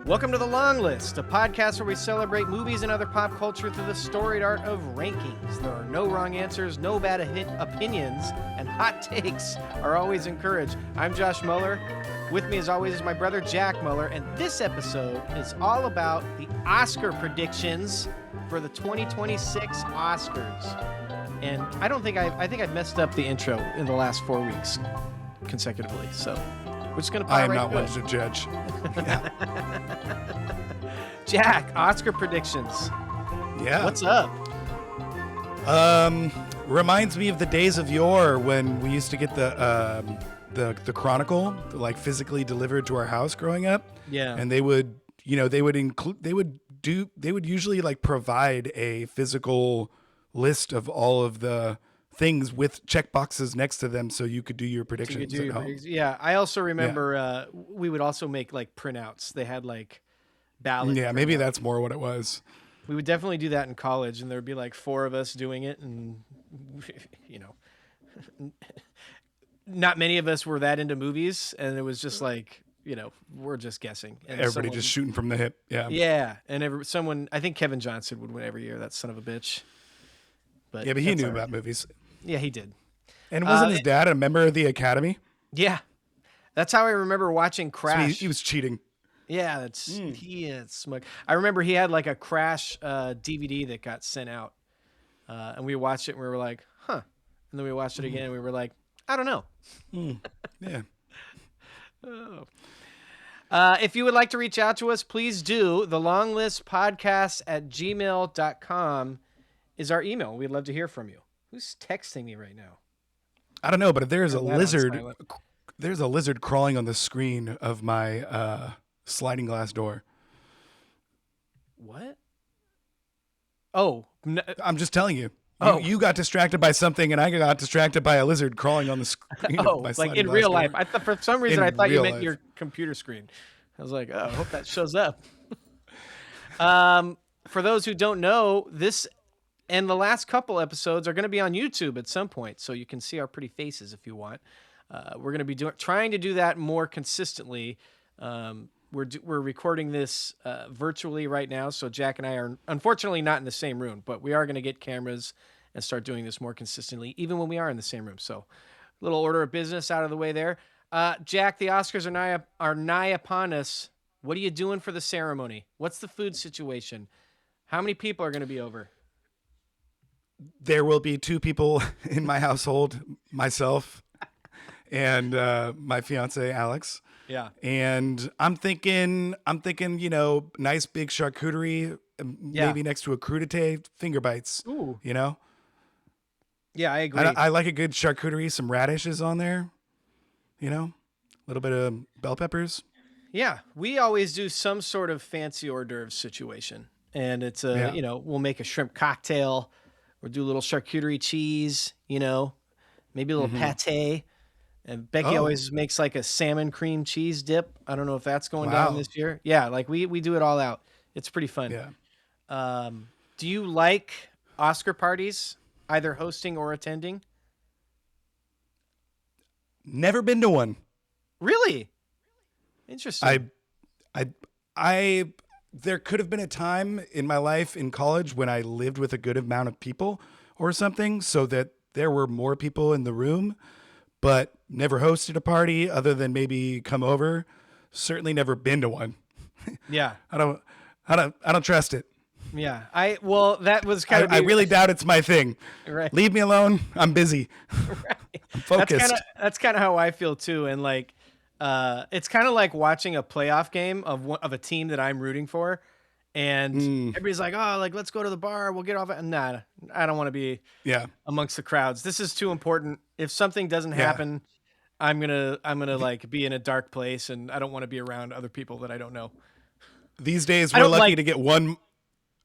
Welcome to The Long List, a podcast where we celebrate movies and other pop culture through the storied art of rankings. There are no wrong answers, no bad opinions, and hot takes are always encouraged. I'm Josh Muller. With me, as always, is my brother Jack Muller, and this episode is all about the Oscar predictions for the 2026 Oscars. And I think I've messed up the intro in the last 4 weeks consecutively, so we're just going to I am not one to judge. Jack, Oscar predictions. Yeah. What's up? Reminds me of the days of yore when we used to get the Chronicle like physically delivered to our house growing up. Yeah. And they would usually like provide a physical list of all of the things with check boxes next to them so you could do your predictions at home. Yeah. I also remember we would also make like printouts. They had like ballot. Yeah, maybe that's more what it was. We would definitely do that in college, and there'd be like 4 of us doing it, and not many of us were that into movies, and it was just like, we're just guessing. And everybody just shooting from the hip. Yeah. Yeah. And someone, I think Kevin Johnson would win every year, that son of a bitch. But yeah, but he knew about movies. Yeah, he did. And wasn't his dad a member of the Academy? Yeah. That's how I remember watching Crash. So he was cheating. Yeah, he is smug. I remember he had like a Crash DVD that got sent out. And we watched it and we were like, huh. And then we watched it again and we were like, I don't know. Yeah. If you would like to reach out to us, please do. thelonglistpodcast@gmail.com is our email. We'd love to hear from you. Who's texting me right now? I don't know, but there's a lizard crawling on the screen of my sliding glass door. What? Oh, I'm just telling you. You got distracted by something, and I got distracted by a lizard crawling on the screen. Oh, like in real life. For some reason, I thought you meant your computer screen. I was like, oh, I hope that shows up. For those who don't know, this and the last couple episodes are going to be on YouTube at some point, so you can see our pretty faces if you want. We're going to be trying to do that more consistently. We're recording this virtually right now, so Jack and I are unfortunately not in the same room, but we are going to get cameras and start doing this more consistently, even when we are in the same room. So, a little order of business out of the way there. Jack, the Oscars are nigh upon us. What are you doing for the ceremony? What's the food situation? How many people are going to be over? There will be 2 people in my household, myself and my fiance Alex. Yeah. And I'm thinking, nice big charcuterie, maybe next to a crudité, finger bites. Ooh. Yeah, I agree. I like a good charcuterie, some radishes on there, a little bit of bell peppers. Yeah, we always do some sort of fancy hors d'oeuvres situation. And it's we'll make a shrimp cocktail. We'll do a little charcuterie cheese, maybe a little pate. And Becky always makes like a salmon cream cheese dip. I don't know if that's going down this year. Yeah, like we do it all out. It's pretty fun. Yeah. Do you like Oscar parties, either hosting or attending? Never been to one. Really? Interesting. I there could have been a time in my life in college when I lived with a good amount of people or something so that there were more people in the room, but never hosted a party other than maybe come over. Certainly never been to one. Yeah. I don't trust it. Yeah. That was kind of, I really doubt it's my thing. Right. Leave me alone. I'm busy. Right. I'm focused. That's kind of how I feel too. And like, it's kind of like watching a playoff game of a team that I'm rooting for, and everybody's like, "Oh, like let's go to the bar. We'll get off it." Nah, I don't want to be amongst the crowds. This is too important. If something doesn't happen, I'm gonna like be in a dark place, and I don't want to be around other people that I don't know. These days we're lucky to get one.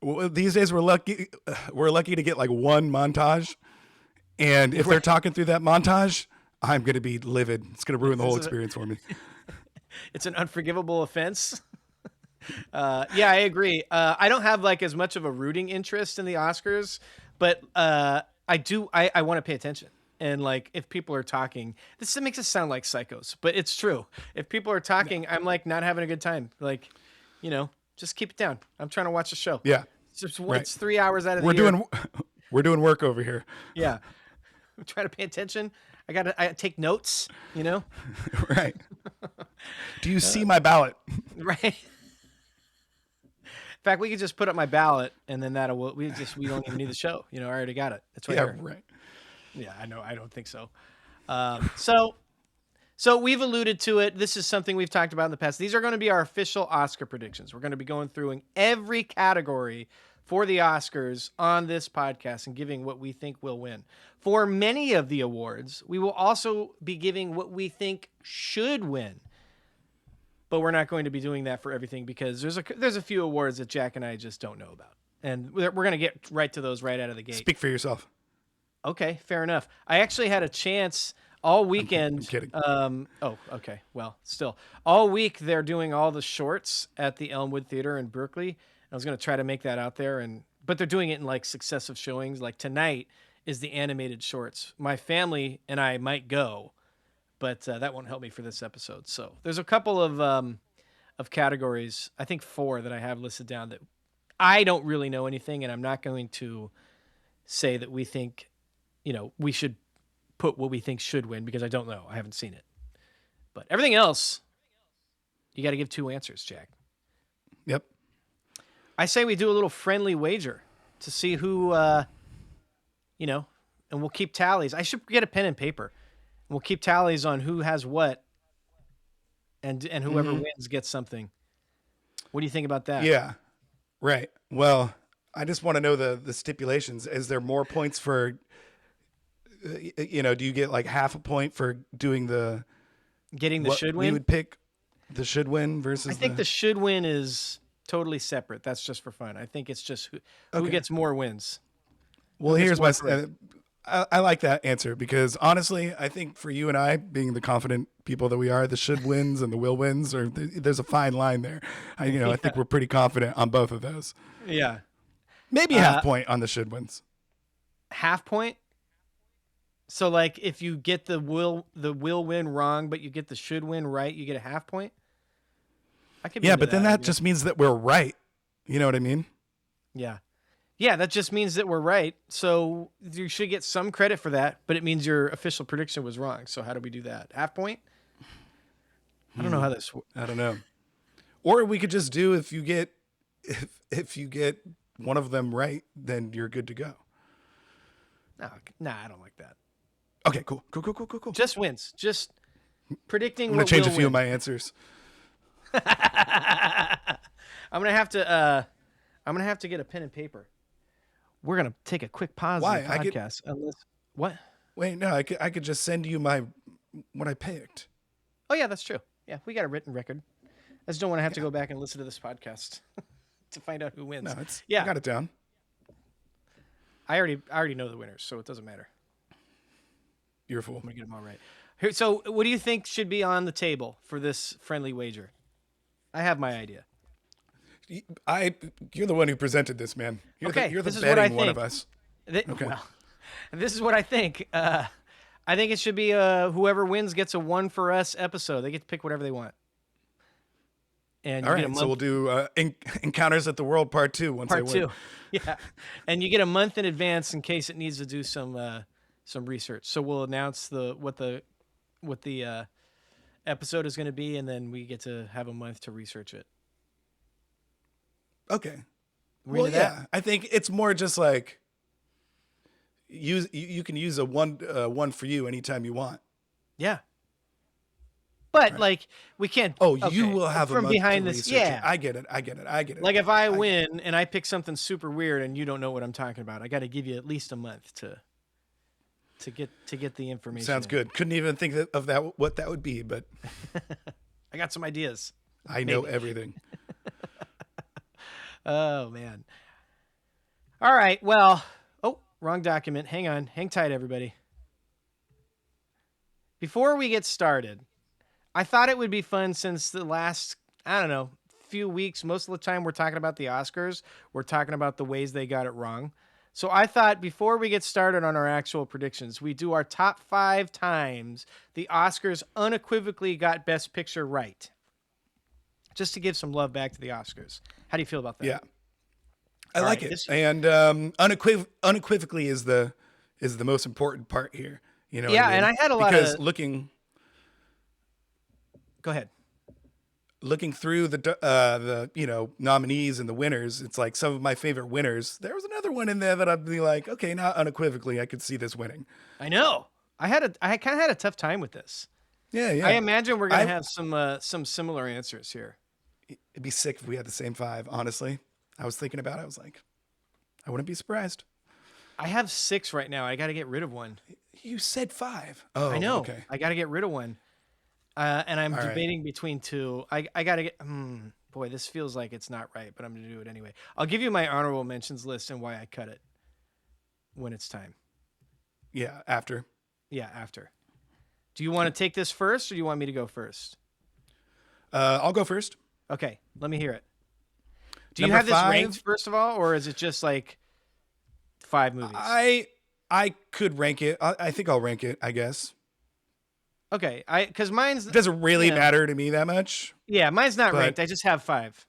These days we're lucky to get like one montage, and if they're talking through that montage, I'm going to be livid. It's going to ruin the whole experience for me. It's an unforgivable offense. Yeah, I agree. I don't have like as much of a rooting interest in the Oscars, but I do. I want to pay attention. And like, if people are talking, this makes us sound like psychos, but it's true. If people are talking, I'm like not having a good time. Like, just keep it down. I'm trying to watch a show. Yeah. It's just Right. it's 3 hours out of We're the year. doing we're doing work over here. Yeah. I'm trying to pay attention. I take notes, Right. Do you see my ballot? right? In fact, we could just put up my ballot and then we don't even need the show. I already got it. It's right Yeah, here. right. Yeah, I know. I don't think so. So we've alluded to it. This is something we've talked about in the past. These are going to be our official Oscar predictions. We're going to be going through in every category for the Oscars on this podcast and giving what we think will win. For many of the awards, we will also be giving what we think should win. But we're not going to be doing that for everything because there's a few awards that Jack and I just don't know about. And we're going to get right to those right out of the gate. Speak for yourself. Okay, fair enough. I actually had a chance all weekend. I'm kidding. Oh, okay. Well, still, all week they're doing all the shorts at the Elmwood Theater in Berkeley. I was going to try to make that out there, but they're doing it in like successive showings. Like tonight is the animated shorts. My family and I might go, but that won't help me for this episode. So there's a couple of categories, I think 4 that I have listed down that I don't really know anything, and I'm not going to say that we think, we should put what we think should win because I don't know. I haven't seen it. But everything else, you got to give 2 answers, Jack. Yep. I say we do a little friendly wager to see who, and we'll keep tallies. I should get a pen and paper. We'll keep tallies on who has what, and whoever wins gets something. What do you think about that? Yeah. Right. Well, I just want to know the stipulations. Is there more points for, do you get like half a point for doing Getting the should win? We would pick the should win versus I think the should win is totally separate. That's just for fun. I think it's just who gets more wins. Well, here's my. I like that answer because honestly, I think for you and I, being the confident people that we are, the should wins and the will wins, or there's a fine line there. I think we're pretty confident on both of those. Yeah. Maybe half point on the should wins. Half point. So like if you get the will win wrong, but you get the should win right, you get a half point. Yeah, but then that just means that we're right. You know what I mean? Yeah. Yeah, that just means that we're right. So you should get some credit for that, but it means your official prediction was wrong. So how do we do that? Half point? I don't know how this works. I don't know. Or we could just do if you get one of them right, then you're good to go. Nah, I don't like that. Okay, cool. Just wins. Just predicting. I'm gonna change a few of my answers. I'm gonna have to get a pen and paper. We're gonna take a quick pause in the podcast. What? Wait, no, I could just send you what I picked. Oh yeah, that's true. Yeah, we got a written record. I just don't want to have to go back and listen to this podcast to find out who wins. No, I got it down. I already know the winners, so it doesn't matter. You're a fool. I'm gonna get them all right. Here, so what do you think should be on the table for this friendly wager? I have my idea. You're the one who presented this, man. You're the betting one of us. Okay. Well, this is what I think. I think it should be whoever wins gets a One for Us episode. They get to pick whatever they want. And all right, so we'll do Encounters at the World Part 2 once I win. Part 2, yeah. And you get a month in advance in case it needs to do some research. So we'll announce what the episode is going to be, and then we get to have a month to research it. Okay. Well, yeah. I think it's more just like you can use a one for you anytime you want. Yeah. But like we can't. Oh, okay. You will have from a month behind to this. research Yeah, it. I get it. Like if I win and I pick something super weird and you don't know what I'm talking about, I got to give you at least a month to get the information. Sounds good. Couldn't even think of that what that would be, but I got some ideas. I know everything. Oh man. All right. Well. Oh, wrong document. Hang on. Hang tight, everybody. Before we get started, I thought it would be fun since the last, I don't know, few weeks, most of the time we're talking about the Oscars. We're talking about the ways they got it wrong. So I thought before we get started on our actual predictions, we do our top 5 times the Oscars unequivocally got Best Picture right. just to give some love back to the Oscars. How do you feel about that? Yeah, I All like right, it, this and unequivocally is the most important part here. You know what I yeah, and mean? I had a lot Because of. Go ahead. looking through the nominees and the winners, it's like some of my favorite winners. There was another one in there that I'd be like, okay, not unequivocally, I could see this winning. I know. I kind of had a tough time with this. Yeah, I yeah. imagine we're gonna I have some similar answers here. It'd be sick if we had the same five. Honestly, I was thinking about it. I was like, I wouldn't be surprised. I have 6 right now. I got to get rid of one. You said five. I Oh, know. okay. I got to get rid of one. And I'm All right. debating between 2. I got to get. Boy, this feels like it's not right, but I'm gonna do it anyway. I'll give you my honorable mentions list and why I cut it when it's time. Yeah. After. Yeah, after. Do you want to take this first, or do you want me to go first? I'll go first. Okay, let me hear it. Do you Number have this ranked 5. first of all, or is it just like 5 movies? I could rank it. I think I'll rank it. I guess Okay, because mine's it doesn't really you know, matter to me that much. yeah, mine's not But ranked. I just have 5,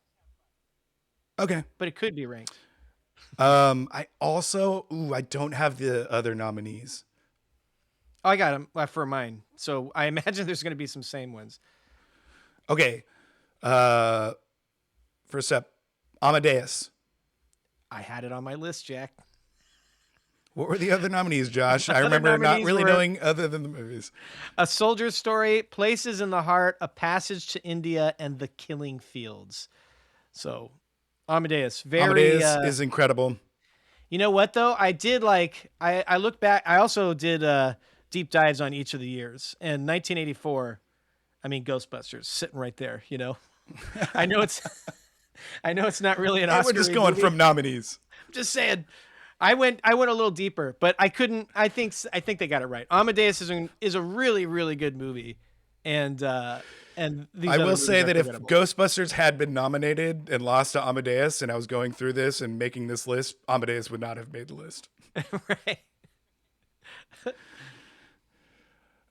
okay. but it could be ranked. I also I don't have the other nominees. Oh, I got them for mine, so I imagine there's going to be some same ones. Okay. First up, Amadeus. I had it on my list, Jack. What were the other nominees, Josh? I Other remember not nominees really were knowing other than the movies. A Soldier's Story, Places in the Heart, A Passage to India, and The Killing Fields. So, Amadeus, very. Amadeus is incredible. You know what though? I did like. I look back. I also did deep dives on each of the years. And 1984. I mean, Ghostbusters sitting right there. You know, I know it's. I know it's not really an Hey, Oscar. we're just going movie. from nominees. I'm just saying. I went a little deeper, but I couldn't. I think they got it right. Amadeus is a really really good movie, and these I other will movies say are that if forgettable. Ghostbusters had been nominated and lost to Amadeus, and I was going through this and making this list, Amadeus would not have made the list. Right.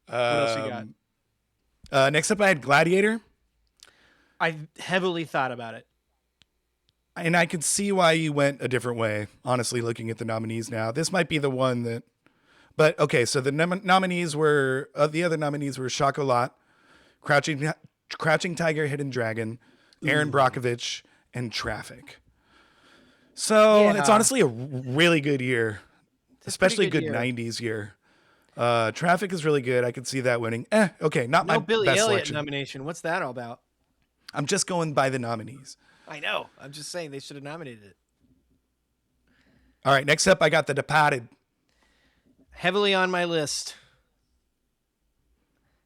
What else you got? Next up, I had Gladiator, I heavily thought about it. and I could see why you went a different way. Honestly, looking at the nominees now, this might be the one that. But okay, so the nominees were the other nominees were Chocolat, Crouching Tiger, Hidden Dragon, Aaron Brockovich, and Traffic. So it's Yeah. honestly a really good year, especially good good year. 90s year. Traffic is really good. I could see that winning. Okay, not No my Billy best Elliot selection. nomination. What's that all about? I'm just going by the nominees. I know. I'm just saying they should have nominated it. All right, next up, I got The Departed, Heavily on my list.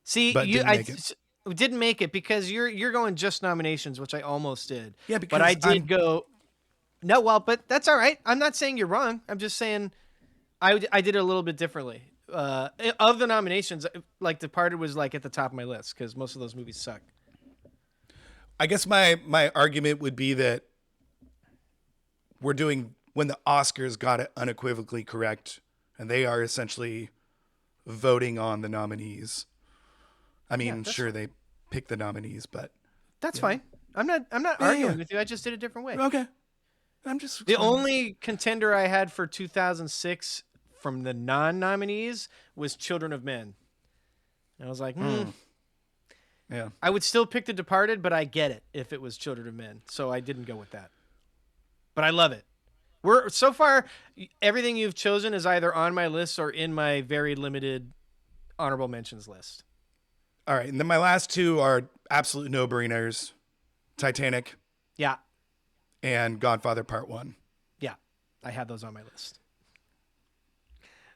See, but you didn't make it. didn't make it because you're going just nominations, which I almost did. Yeah, but I because did I'm- go. No, well, but that's all right. I'm not saying you're wrong. I'm just saying I did it a little bit differently. Of the nominations, like Departed was like at the top of my list because most of those movies suck. I guess my argument would be that we're doing when the Oscars got it unequivocally correct, and they are essentially voting on the nominees. I mean, that's sure they pick the nominees, but That's fine. I'm not arguing with you. I just did it a different way. okay. I'm just The only contender I had for 2006 from the non-nominees was Children of Men. And I was like, yeah. I would still pick The Departed, but I get it if it was Children of Men. So I didn't go with that. But I love it. We're so far everything you've chosen is either on my list or in my very limited honorable mentions list. All right, and then my last two are absolute no-brainers: Titanic Yeah. and Godfather Part 1. Yeah. I have those on my list.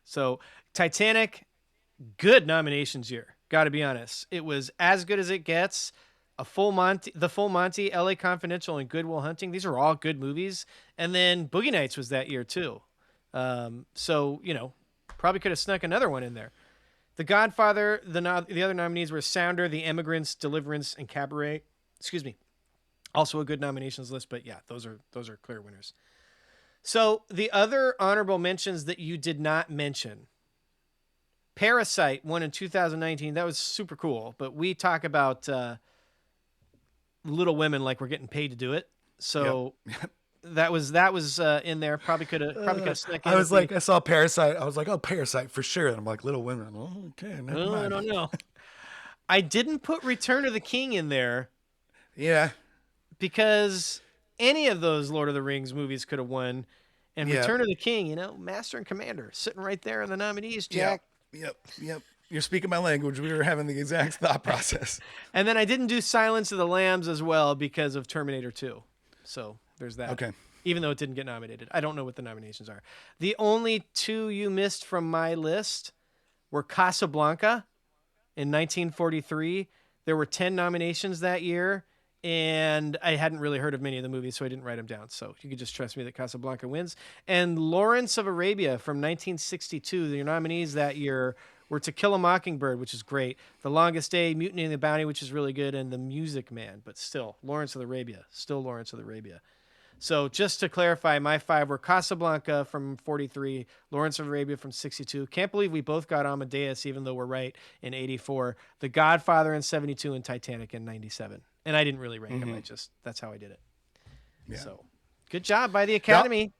So Titanic, good nominations year. Got to be honest. It was as good as it gets. The Full Monty, LA Confidential, and Good Will Hunting. These are all good movies. And then Boogie Nights was that year too. So, probably could have snuck another one in there. The Godfather, the other nominees were Sounder, The Emigrants, Deliverance, and Cabaret. Excuse me. Also a good nominations list, but yeah, those are clear winners. So the other honorable mentions that you did not mention, Parasite won in 2019. That was super cool. But we talk about Little Women like we're getting paid to do it. Yep. So that was in there. Probably could have snuck I in was if we. like, I saw Parasite. I was like, oh, Parasite for sure. And I'm like, Little Women. Oh, okay, never Oh, I mind. don't know. I didn't put Return of the King in there Yeah, because any of those Lord of the Rings movies could have won. And yeah, Return of the King, Master and Commander, sitting right there in the nominees, yeah, Jack. yep. You're speaking my language. We were having the exact thought process. And then I didn't do Silence of the Lambs as well because of Terminator 2. So there's that. Okay. Even though it didn't get nominated. I don't know what the nominations are. The only two you missed from my list were Casablanca in 1943. There were 10 nominations that year, and I hadn't really heard of many of the movies, so I didn't write them down. So you could just trust me that Casablanca wins. And Lawrence of Arabia from 1962. The nominees that year were To Kill a Mockingbird, which is great, The Longest Day, Mutiny and the Bounty, which is really good, and The Music Man. But still, Lawrence of Arabia. Still Lawrence of Arabia. So just to clarify, my five were Casablanca from 43, Lawrence of Arabia from 62. Can't believe we both got Amadeus, even though we're right, in 84. The Godfather in 72 and Titanic in 97. And I didn't really rank them. That's how I did it. Yeah. So good job by the Now, Academy.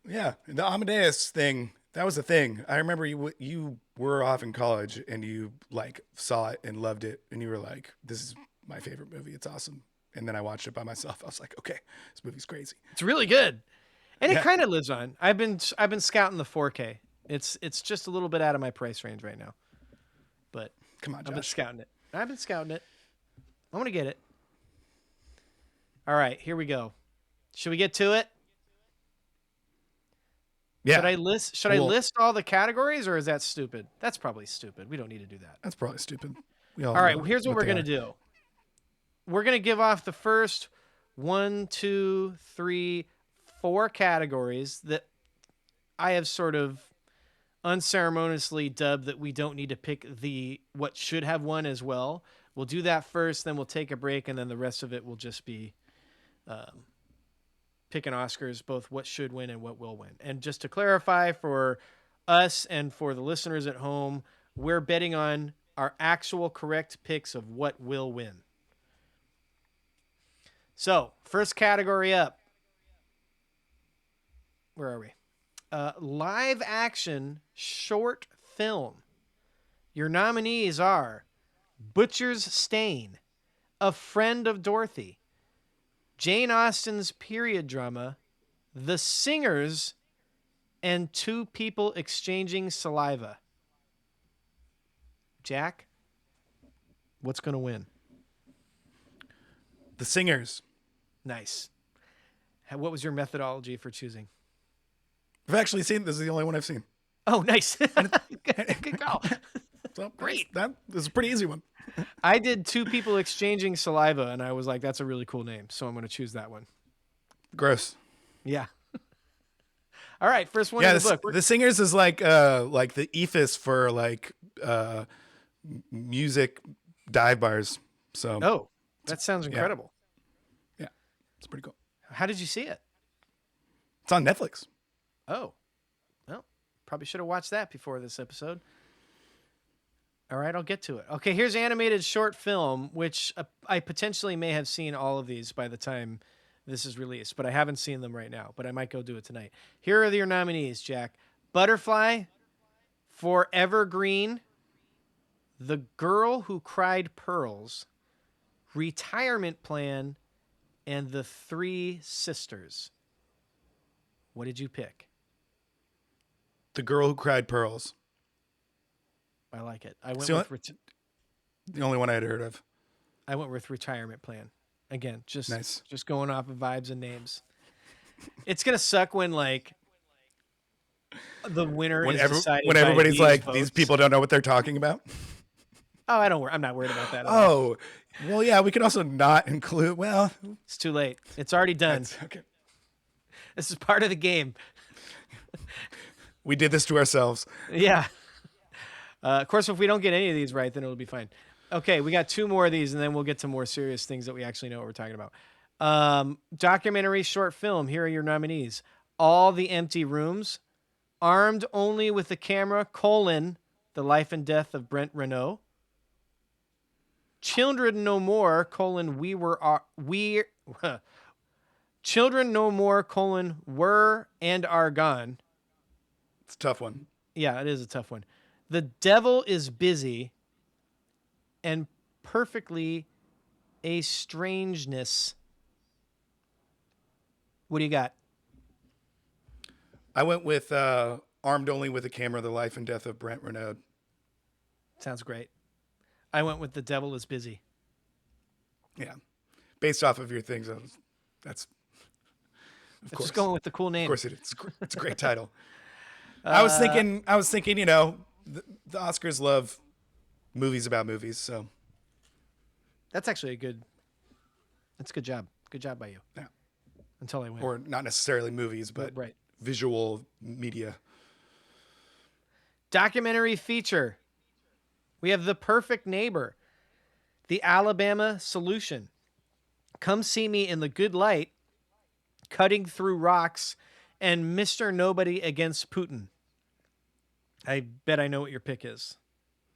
yeah, the Amadeus thing, that was a thing. I remember you were off in college and you like saw it and loved it and you were like, this is my favorite movie. It's awesome. And then I watched it by myself. I was like, okay, this movie's crazy. It's really good. And Yeah. it kind of lives on. I've been scouting the 4K. It's just a little bit out of my price range right now. But Come on, I've been Josh. scouting it. I want to get it. All right, here we go. Should we get to it? Yeah. Should I list all the categories, or is that stupid? That's probably stupid. We don't need to do that. That's probably stupid. We all All right, know well, here's what we're they gonna are. do. We're gonna give off the first 1, 2, 3, 4 categories that I have sort of unceremoniously dubbed that we don't need to pick the what should have won as well. We'll do that first, then we'll take a break, and then the rest of it will just be picking Oscars, both what should win and what will win. And just to clarify for us and for the listeners at home, we're betting on our actual correct picks of what will win. So, first category up. Where are we? Live action short film. Your nominees are Butcher's Stain, A Friend of Dorothy, Jane Austen's period drama, The Singers, and Two People Exchanging Saliva. Jack, what's going to win? The Singers. Nice. What was your methodology for choosing? I've actually seen this is the only one I've seen. Oh, nice. Good call. So Great. That is a pretty easy one. I did Two People Exchanging Saliva, and I was like, that's a really cool name, so I'm going to choose that one. Gross. Yeah. All right, first one Yeah, in the book. the Singers is like the ethos for like music dive bars. So Oh, that sounds incredible. yeah, it's pretty cool. How did you see it? It's on Netflix. Oh, well, probably should have watched that before this episode. All right, I'll get to it. Okay, here's animated short film, which I potentially may have seen all of these by the time this is released, but I haven't seen them right now, but I might go do it tonight. Here are your nominees, Jack. Butterfly, Forever Green, The Girl Who Cried Pearls, Retirement Plan, and The Three Sisters. What did you pick? The Girl Who Cried Pearls. I like it. I went So with the only one I had heard of. Retirement Plan. Again, just Nice. just going off of vibes and names. It's gonna suck when like the winner When, is decided when by everybody's these like, votes. these people don't know what they're talking about. Oh, I'm not worried about that. At all. Oh, well, yeah, we could also not include. Well, It's too late. It's already done. okay. This is part of the game. We did this to ourselves. Yeah. Of course, if we don't get any of these right, then it'll be fine. Okay, we got 2 more of these, and then we'll get to more serious things that we actually know what we're talking about. Documentary short film. Here are your nominees: All the Empty Rooms, Armed Only with the Camera: The Life and Death of Brent Renault, Children No More, we were, we, Children No More, were and are gone. It's a tough one. Yeah, it is a tough one. The Devil is Busy, and Perfectly a Strangeness. What do you got? I went with Armed Only with a Camera, The Life and Death of Brent Renaud. Sounds great. I went with The Devil is Busy. Yeah. Based off of your things, that's, of course. Just going with the cool name. Of course it is. It's a great title. I was thinking, the Oscars love movies about movies, so. That's actually that's a good job. Good job by you. Yeah. Until I win. Or not necessarily movies, but right. Visual media. Documentary feature. We have The Perfect Neighbor, The Alabama Solution, Come See Me in the Good Light, Cutting Through Rocks, and Mr. Nobody Against Putin. I bet I know what your pick is.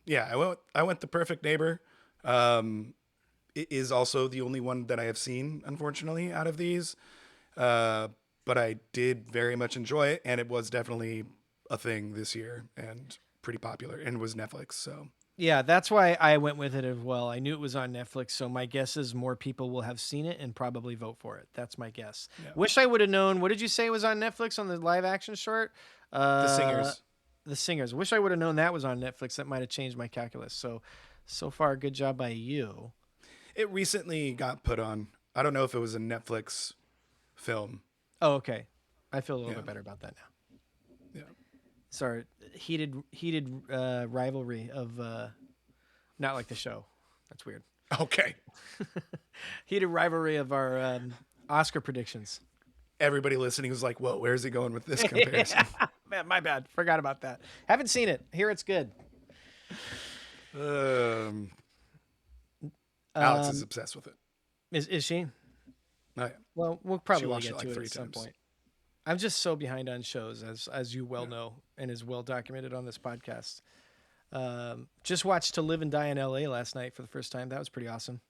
Yeah, I went The Perfect Neighbor. It is also the only one that I have seen, unfortunately, out of these. But I did very much enjoy it, and it was definitely a thing this year and pretty popular, and it was Netflix, so. Yeah, that's why I went with it as well. I knew it was on Netflix, so my guess is more people will have seen it and probably vote for it. That's my guess. Yeah. Wish I would have known. What did you say was on Netflix on the live action short? The Singers. The Singers. Wish I would have known that was on Netflix. That might have changed my calculus. So far, good job by you. It recently got put on. I don't know if it was a Netflix film. Oh, okay. I feel a little bit better about that now. Yeah. Sorry, heated rivalry of not like the show. That's weird. Okay. Heated rivalry of our Oscar predictions. Everybody listening was like, "Whoa, where's he going with this comparison?" Man, my bad. Forgot about that. Haven't seen it. Hear it's good. Alex is obsessed with it. Is she? Oh, yeah. Well, we'll probably watched get it like to it 3 at some times. point. I'm just so behind on shows, as you well know, and is well documented on this podcast. Just watched To Live and Die in L.A. last night for the first time. That was pretty awesome.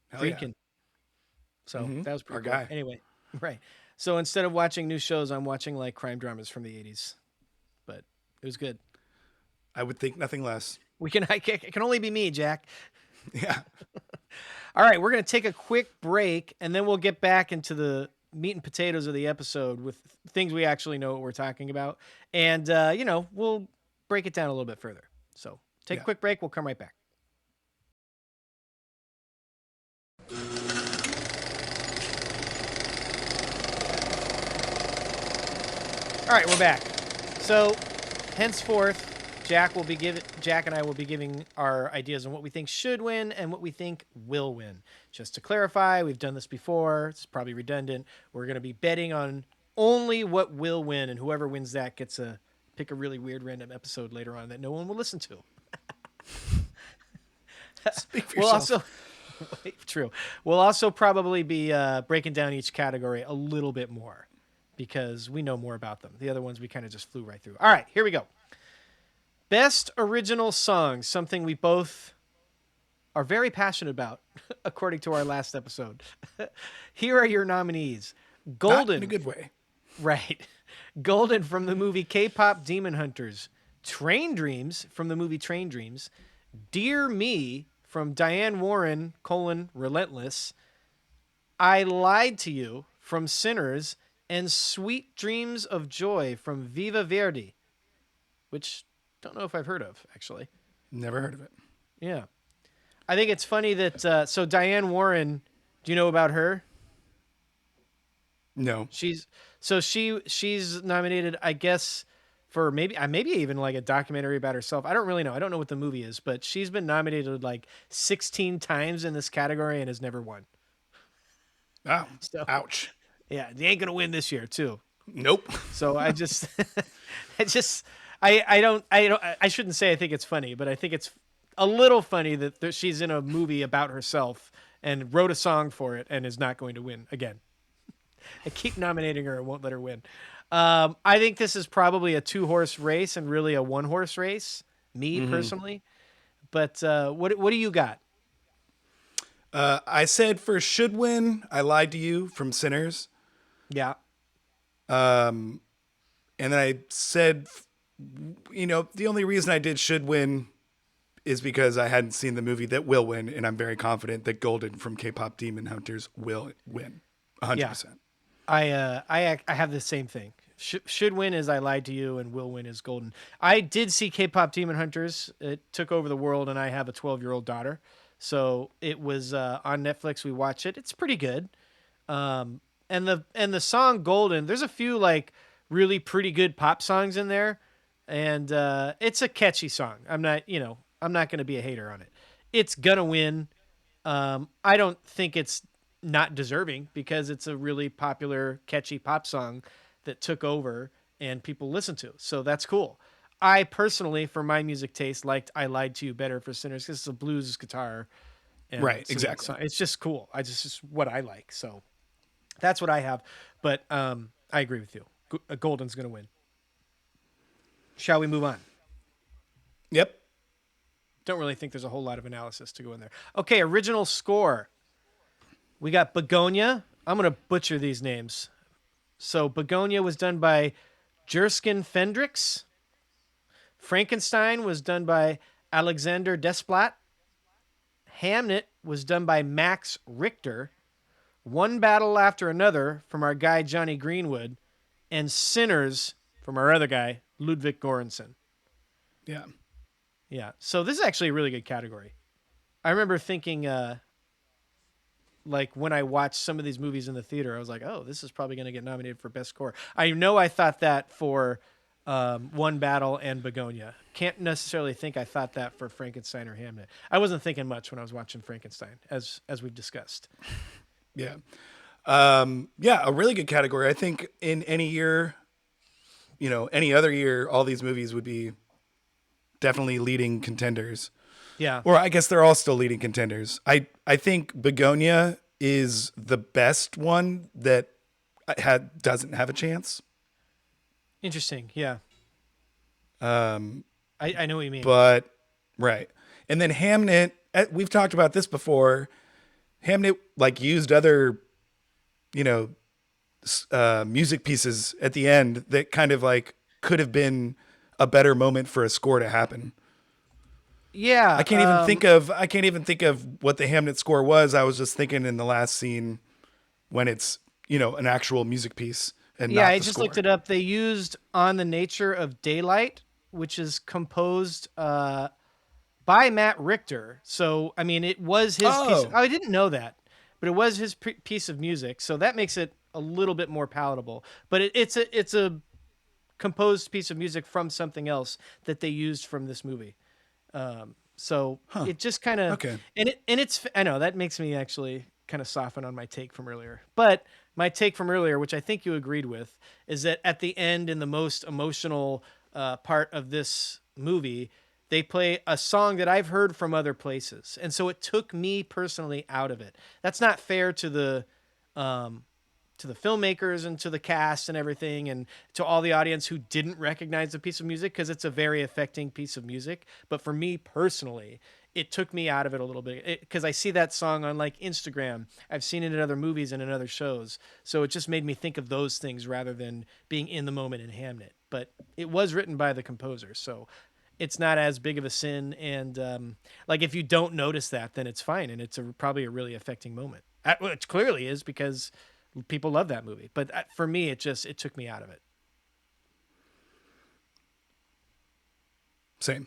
Hell yeah. So that was pretty Our cool. guy. Anyway, right. So instead of watching new shows, I'm watching like crime dramas from the 80s. But it was good. I would think nothing less. It can only be me, Jack. Yeah. All right, we're going to take a quick break, and then we'll get back into the meat and potatoes of the episode with things we actually know what we're talking about. And, we'll break it down a little bit further. So take a quick break. We'll come right back. All right, we're back. So henceforth, Jack and I will be giving our ideas on what we think should win and what we think will win. Just to clarify, we've done this before. It's probably redundant. We're going to be betting on only what will win, and whoever wins that gets to pick a really weird random episode later on that no one will listen to. Speak for yourself. True. We'll also probably be breaking down each category a little bit more because we know more about them. The other ones we kind of just flew right through. All right, here we go. Best original song, something we both are very passionate about, according to our last episode. Here are your nominees. Golden. Not in a good way. Right. Golden from the movie K-Pop Demon Hunters. Train Dreams from the movie Train Dreams. Dear Me from Diane Warren, Relentless. I Lied to You from Sinners. And Sweet Dreams of Joy from Viva Verdi, which don't know if I've heard of, actually. Never heard of it. Yeah. I think it's funny that, so Diane Warren, do you know about her? No. She's nominated, I guess, for maybe even like a documentary about herself. I don't really know. I don't know what the movie is, but she's been nominated like 16 times in this category and has never won. Oh, ouch. Yeah, they ain't gonna win this year too. Nope. So I just, I shouldn't say I think it's funny, but I think it's a little funny that she's in a movie about herself and wrote a song for it and is not going to win again. I keep nominating her and won't let her win. I think this is probably a 2-horse race and really a 1-horse race, me personally. But what do you got? I said for should win, I lied to you from Sinners. Yeah. Um, and then I said, the only reason I did should win is because I hadn't seen the movie that will win, and I'm very confident that Golden from K-pop Demon Hunters will win, Yeah. 100%. I have the same thing. Should win is I lied to you, and will win is golden. I did see K-pop Demon Hunters. It took over the world, and I have a 12-year-old daughter, so it was on Netflix. We watched it. It's pretty good. And the song Golden. There's a few like really pretty good pop songs in there, and it's a catchy song. I'm not gonna be a hater on it. It's gonna win. I don't think it's not deserving because it's a really popular, catchy pop song that took over and people listen to. So that's cool. I personally, for my music taste, liked "I Lied to You" better for Sinners because it's a blues guitar and Right, singing exactly. song. It's just cool. It's just what I like. So that's what I have. But I agree with you. Golden's gonna win. Shall we move on? Yep. Don't really think there's a whole lot of analysis to go in there. Okay, original score. We got Begonia. I'm going to butcher these names. So Begonia was done by Jerskin Fendrix. Frankenstein was done by Alexander Desplat. Hamnet was done by Max Richter. One Battle After Another from our guy Johnny Greenwood. And Sinners from our other guy, Ludwig Göransson. Yeah. Yeah. So this is actually a really good category. I remember thinking, like when I watched some of these movies in the theater, I was like, "Oh, this is probably going to get nominated for best score." I know I thought that for One Battle and Begonia. Can't necessarily think I thought that for Frankenstein or Hamnet. I wasn't thinking much when I was watching Frankenstein, as we've discussed. Yeah. Yeah, a really good category. I think in any year, any other year, all these movies would be definitely leading contenders. Yeah, Or I guess they're all still leading contenders. I think Begonia is the best one that doesn't have a chance. interesting. Yeah, Um, I know what you mean. but right, and then Hamnet. We've talked about this before. Hamnet like used other, you know, music pieces at the end that kind of like could have been a better moment for a score to happen. Yeah, I can't even think of what the Hamnet score was. I was just thinking in the last scene when it's, an actual music piece and yeah. not I the just looked score. it up. They used "On the Nature of Daylight," which is composed by Matt Richter. So, I mean, it was his piece. Oh, Oh, I didn't know that, but it was his piece of music. So that makes it a little bit more palatable. But it's a composed piece of music from something else that they used from this movie. So it just kind of okay. and it's I know that makes me actually kind of soften on my take from earlier. But my take from earlier, which I think you agreed with, is that at the end in the most emotional part of this movie, they play a song that I've heard from other places, and so it took me personally out of it. That's not fair um, to the filmmakers and to the cast and everything and to all the audience who didn't recognize the piece of music because it's a very affecting piece of music. But for me personally, it took me out of it a little bit because I see that song on like Instagram. I've seen it in other movies and in other shows. So it just made me think of those things rather than being in the moment in Hamnet. But it was written by the composer. So it's not as big of a sin. And like if you don't notice that, then it's fine. And it's probably a really affecting moment, which clearly is because people love that movie. But for me, it took me out of it. Same.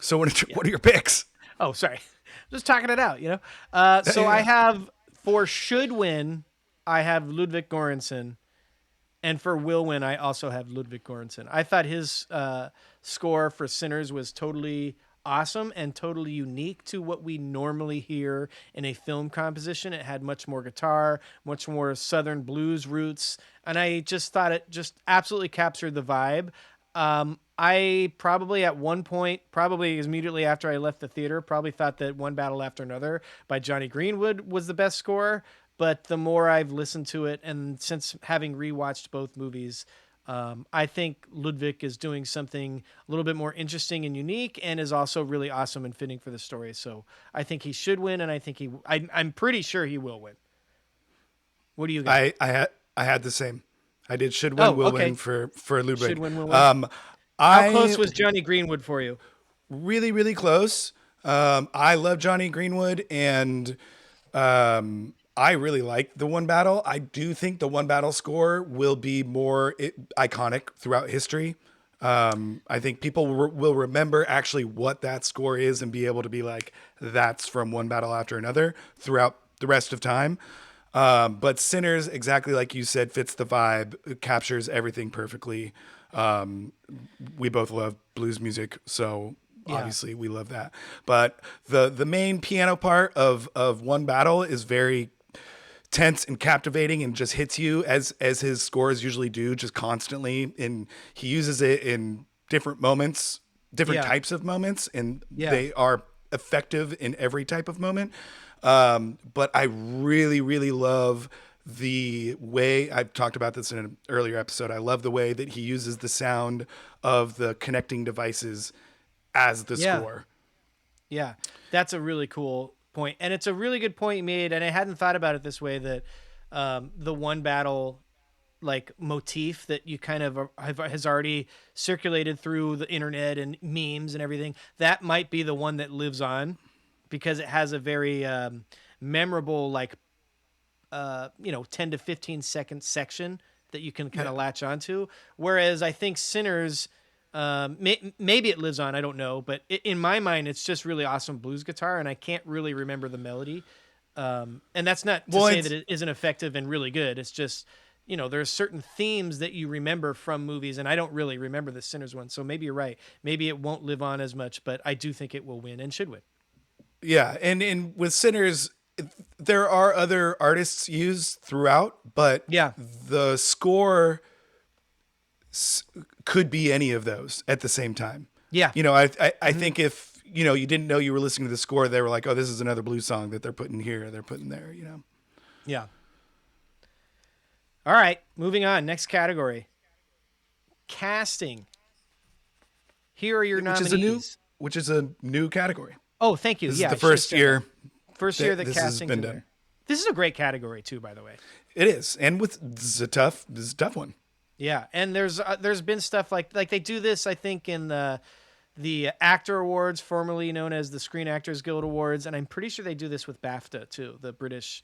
So Yeah. what are your picks? Oh, sorry. Just talking it out, So I Yeah. have for should win, I have Ludwig Göransson, and for will win, I also have Ludwig Göransson. I thought his score for Sinners was totally awesome and totally unique to what we normally hear in a film composition. It had much more guitar, much more Southern blues roots, and I just thought it just absolutely captured the vibe. I probably at one point, probably immediately after I left the theater, probably thought that One Battle After Another by Johnny Greenwood was the best score. But the more I've listened to it, and since having rewatched both movies, I think Ludwig is doing something a little bit more interesting and unique, and is also really awesome and fitting for the story. So I think he should win, and I think I'm pretty sure he will win. What do you got? I had the same. I did should win, Oh, will win okay. for Should Ludwig. win, will win. Um, How close I was Johnny Greenwood for you? really really close. I love Johnny Greenwood, and I really like the one battle. I do think the one battle score will be more iconic throughout history. I think people will remember actually what that score is and be able to be like, that's from one battle after another throughout the rest of time. But Sinners, exactly like you said, fits the vibe, it captures everything perfectly. Um, we both love blues music, so Yeah. obviously we love that. But the main piano part of one battle is very tense and captivating and just hits you as his scores usually do, just constantly. And he uses it in different moments, different Yeah. types of moments, and Yeah. they are effective in every type of moment. But I really really love the way, I've talked about this in an earlier episode, I love the way that he uses the sound of the connecting devices as the Yeah. score. Yeah. That's a really cool point. And it's a really good point you made. And I hadn't thought about it this way, that the one battle like motif that you kind of has already circulated through the internet and memes and everything, that might be the one that lives on, because it has a very memorable, like 10 to 15 second section that you can kind Yeah. of latch onto. Whereas I think Sinners, maybe it lives on, I don't know, but in my mind it's just really awesome blues guitar, and I can't really remember the melody. And that's not to Well, say that it's it isn't effective and really good. It's just, there's certain themes that you remember from movies, and I don't really remember the Sinners one. So maybe you're right. Maybe it won't live on as much, but I do think it will win and should win. Yeah, and with Sinners, there are other artists used throughout, but Yeah. the score could be any of those at the same time. Yeah. I think if you didn't know you were listening to the score, they were like, oh, this is another blues song that they're putting here, they're putting there. Yeah. All right. Moving on. Next category, casting. Here are your which is a new nominees. which is a new category. Oh, thank you. This is Yeah, the I should have first said that. year First year that that this has casting's been in done. there. This is a great category too, by the way. It is, and this is a tough one. Yeah, and there's been stuff like they do this, I think, in the Actor Awards, formerly known as the Screen Actors Guild Awards, and I'm pretty sure they do this with BAFTA too, the British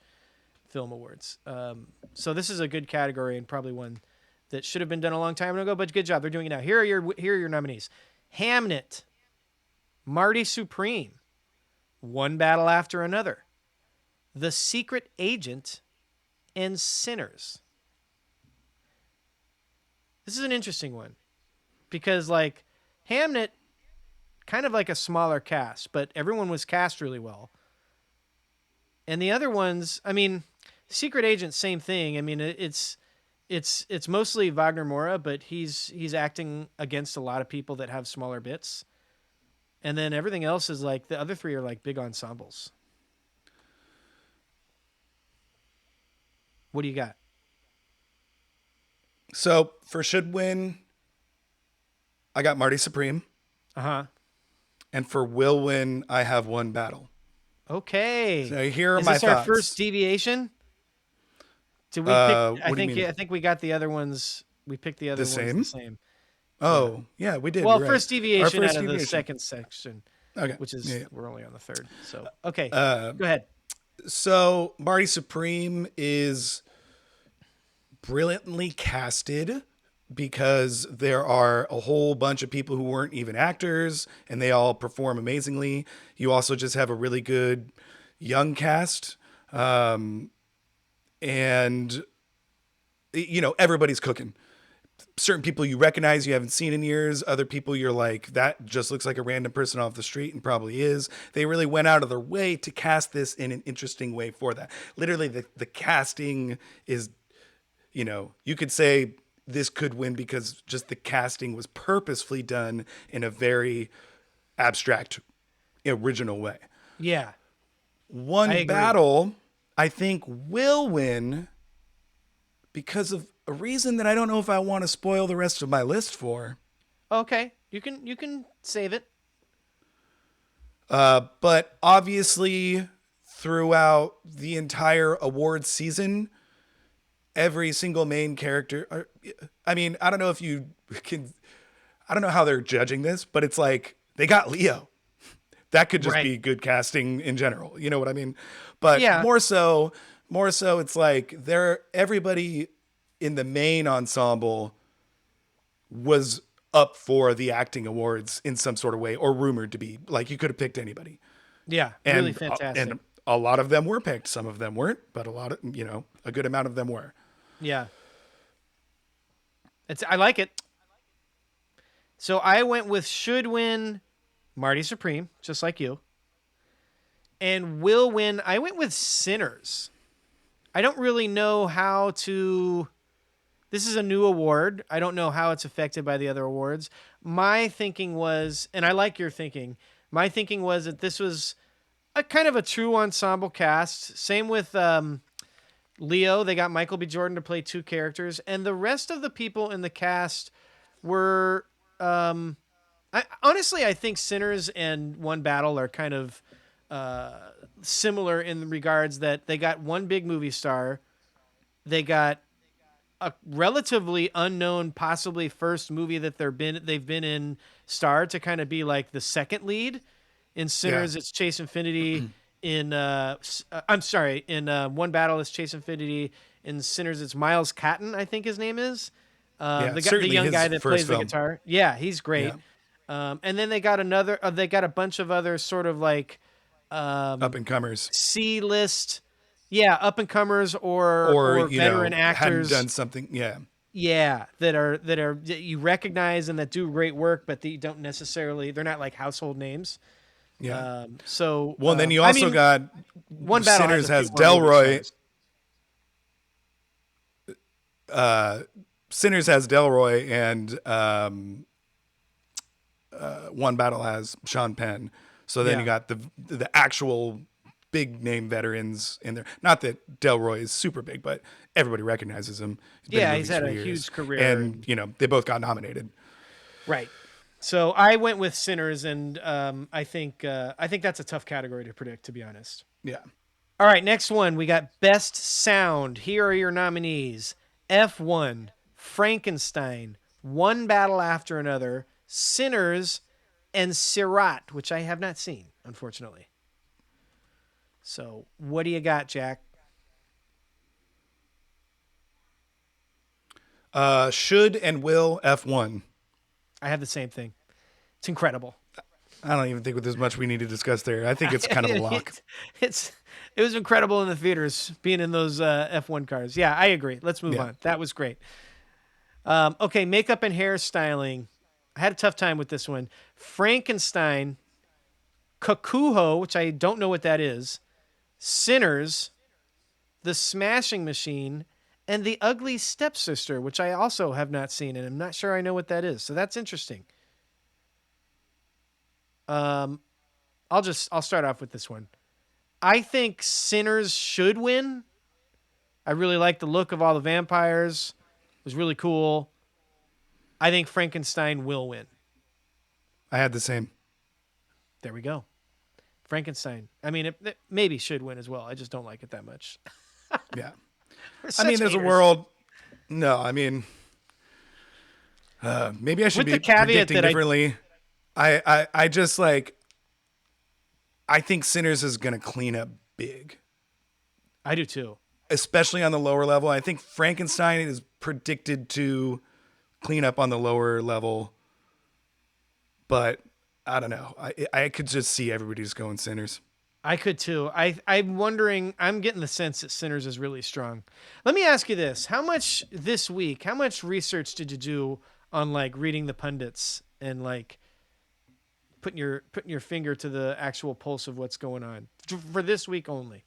Film Awards. So this is a good category, and probably one that should have been done a long time ago. But good job, they're doing it now. Here are your nominees: Hamnet, Marty Supreme, One Battle After Another, The Secret Agent, and Sinners. This is an interesting one because, like, Hamnet, kind of like a smaller cast, but everyone was cast really well. And the other ones, I mean, Secret Agent, same thing. I mean, it's mostly Wagner Moura, but he's acting against a lot of people that have smaller bits. And then everything else is like, the other three are like big ensembles. What do you got? So for should win, I got Marty Supreme, Uh huh. and for will win, I have one battle. Okay. So here are Is my this our thoughts. first deviation? Did we pick? What do you mean? I think we got the other ones. We picked the other The ones the same? same. Yeah. Oh, yeah, we did. Well, You're right. first Our deviation first out of the deviation. second section, Okay. which is, Yeah, yeah. we're only on the third. So okay, Uh, go ahead. so Marty Supreme is brilliantly casted because there are a whole bunch of people who weren't even actors and they all perform amazingly. You also just have a really good young cast. And everybody's cooking. Certain people you recognize, you haven't seen in years. Other people you're like, that just looks like a random person off the street, and probably is. They really went out of their way to cast this in an interesting way for that. Literally, the casting is, you could say this could win because just the casting was purposefully done in a very abstract, original way. Yeah, I One agree. battle, I think, will win because of a reason that I don't know if I want to spoil the rest of my list for. Okay, you can save it. But obviously, throughout the entire awards season, every single main character. I mean, I don't know if you can. I don't know how they're judging this, but it's like they got Leo. That could just Right. be good casting in general. You know what I mean? But Yeah. more so, it's like they're everybody in the main ensemble was up for the acting awards in some sort of way, or rumored to be. Like you could have picked anybody, Yeah. Really and fantastic. a lot of them were picked. Some of them weren't, but a lot of a good amount of them were. Yeah. I like it. So I went with should win Marty Supreme, just like you. And will win. I went with Sinners. I don't really know how to. This is a new award. I don't know how it's affected by the other awards. My thinking was, and I like your thinking. My thinking was that this was a kind of a true ensemble cast. Same with Leo. They got Michael B. Jordan to play two characters, and the rest of the people in the cast were. Honestly, I think Sinners and One Battle are kind of similar in regards that they got one big movie star, they got a relatively unknown, possibly first movie that they've been in star to kind of be like the second lead. In Yeah, Sinners, it's Chase Infinity. I'm sorry. In One Battle, it's Chase Infinity. In Sinners, it's Miles Catton, I think his name is. yeah. The Certainly young his guy that first plays the film. guitar. Yeah, he's Yeah, great. And then they got another. They got a bunch of other sort of like up and comers, C list, yeah, up and comers or or veteran hadn't actors. done something. Yeah, Yeah, that you recognize and that do great work, but that you don't necessarily. They're not like household names. yeah. So Well, and then you I also mean, got One Battle has Sinners a few has more movie Delroy. stars. Sinners has Delroy, and One Battle has Sean Penn. So then you Yeah, got the actual big name veterans in there. Not that Delroy is super big, but everybody recognizes him. He's been in yeah, he's movies had for a years, huge career, and and they both got nominated. right. So I went with Sinners, and I think that's a tough category to predict, to be honest. Yeah. All right, next one. We got Best Sound. Here are your nominees: F1, Frankenstein, One Battle After Another, Sinners, and Sirat, which I have not seen, unfortunately. So, what do you got, Jack? Should and will F1. I have the same thing. It's incredible. I don't even think there's much we need to discuss there. I think it's kind of a lock. it's it was incredible in the theaters being in those F1 cars. Yeah, I agree. Let's move Yeah. on. That was great. Okay, makeup and hairstyling. I had a tough time with this one. Frankenstein, Kakuho, which I don't know what that is, Sinners, The Smashing Machine, and The Ugly Stepsister, which I also have not seen, and I'm not sure I know what that is. So that's interesting. Um, I'll start off with this one. I think Sinners should win. I really like the look of all the vampires. It was really cool. I think Frankenstein will win. I had the same. There we go. Frankenstein. I mean, it maybe should win as well. I just don't like it that much. Yeah. We're I mean, such there's a haters. world. No, I mean, maybe I should With be the caveat predicting that differently. I just like, I think Sinners is going to clean up big, I do too. especially on the lower level. I think Frankenstein is predicted to clean up on the lower level, but I don't know. I could just see everybody just going Sinners. I could too. I'm wondering. I'm getting the sense that Sinners is really strong. Let me ask you this: How much this week? How much research did you do on like reading the pundits and like putting your finger to the actual pulse of what's going on for this week only?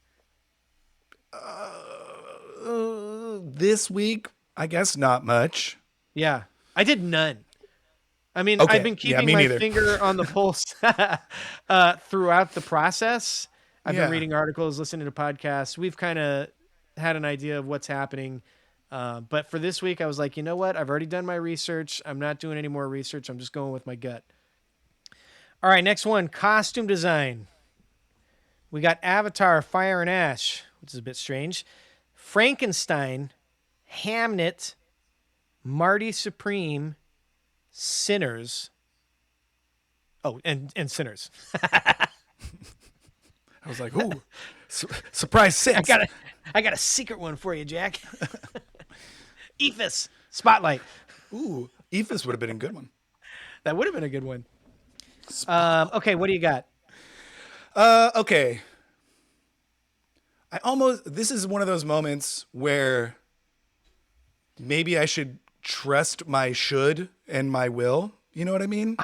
This week, I guess not much. Yeah, I did none. I mean, I've Okay. been Yeah, keeping me my neither. finger on the pulse throughout the process. I've been Yeah. reading articles, listening to podcasts. We've kind of had an idea of what's happening. But for this week, I was like, you know what? I've already done my research. I'm not doing any more research. I'm just going with my gut. All right, next one, costume design. We got Avatar, Fire and Ash, which is a bit strange. Frankenstein, Hamnet, Marty Supreme, Sinners. Oh, and Sinners. I was like, ooh, surprise I six. got a, I got a secret one for you, Jack. Ephus, Spotlight. Ooh, Ephus would have been a good one. That would have been a good one. Okay, what do you got? Okay. This is one of those moments where maybe I should trust my should and my will. You know what I mean?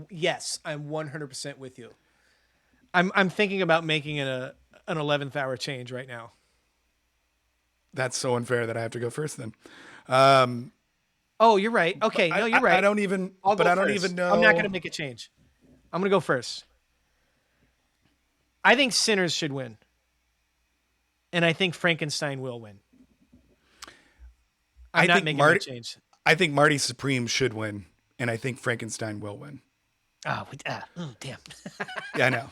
Yes, I'm 100% with you. I'm thinking about making an 11th hour change right now. That's so unfair that I have to go first then. Oh, you're right. Okay, no, you're right. I don't even, I'll but go I don't first. even know. I'm not going to make a change. I'm going to go first. I think Sinners should win. And I think Frankenstein will win. I'm not making a change. I think Marty Supreme should win, and I think Frankenstein will win. Oh, damn. Yeah, I know.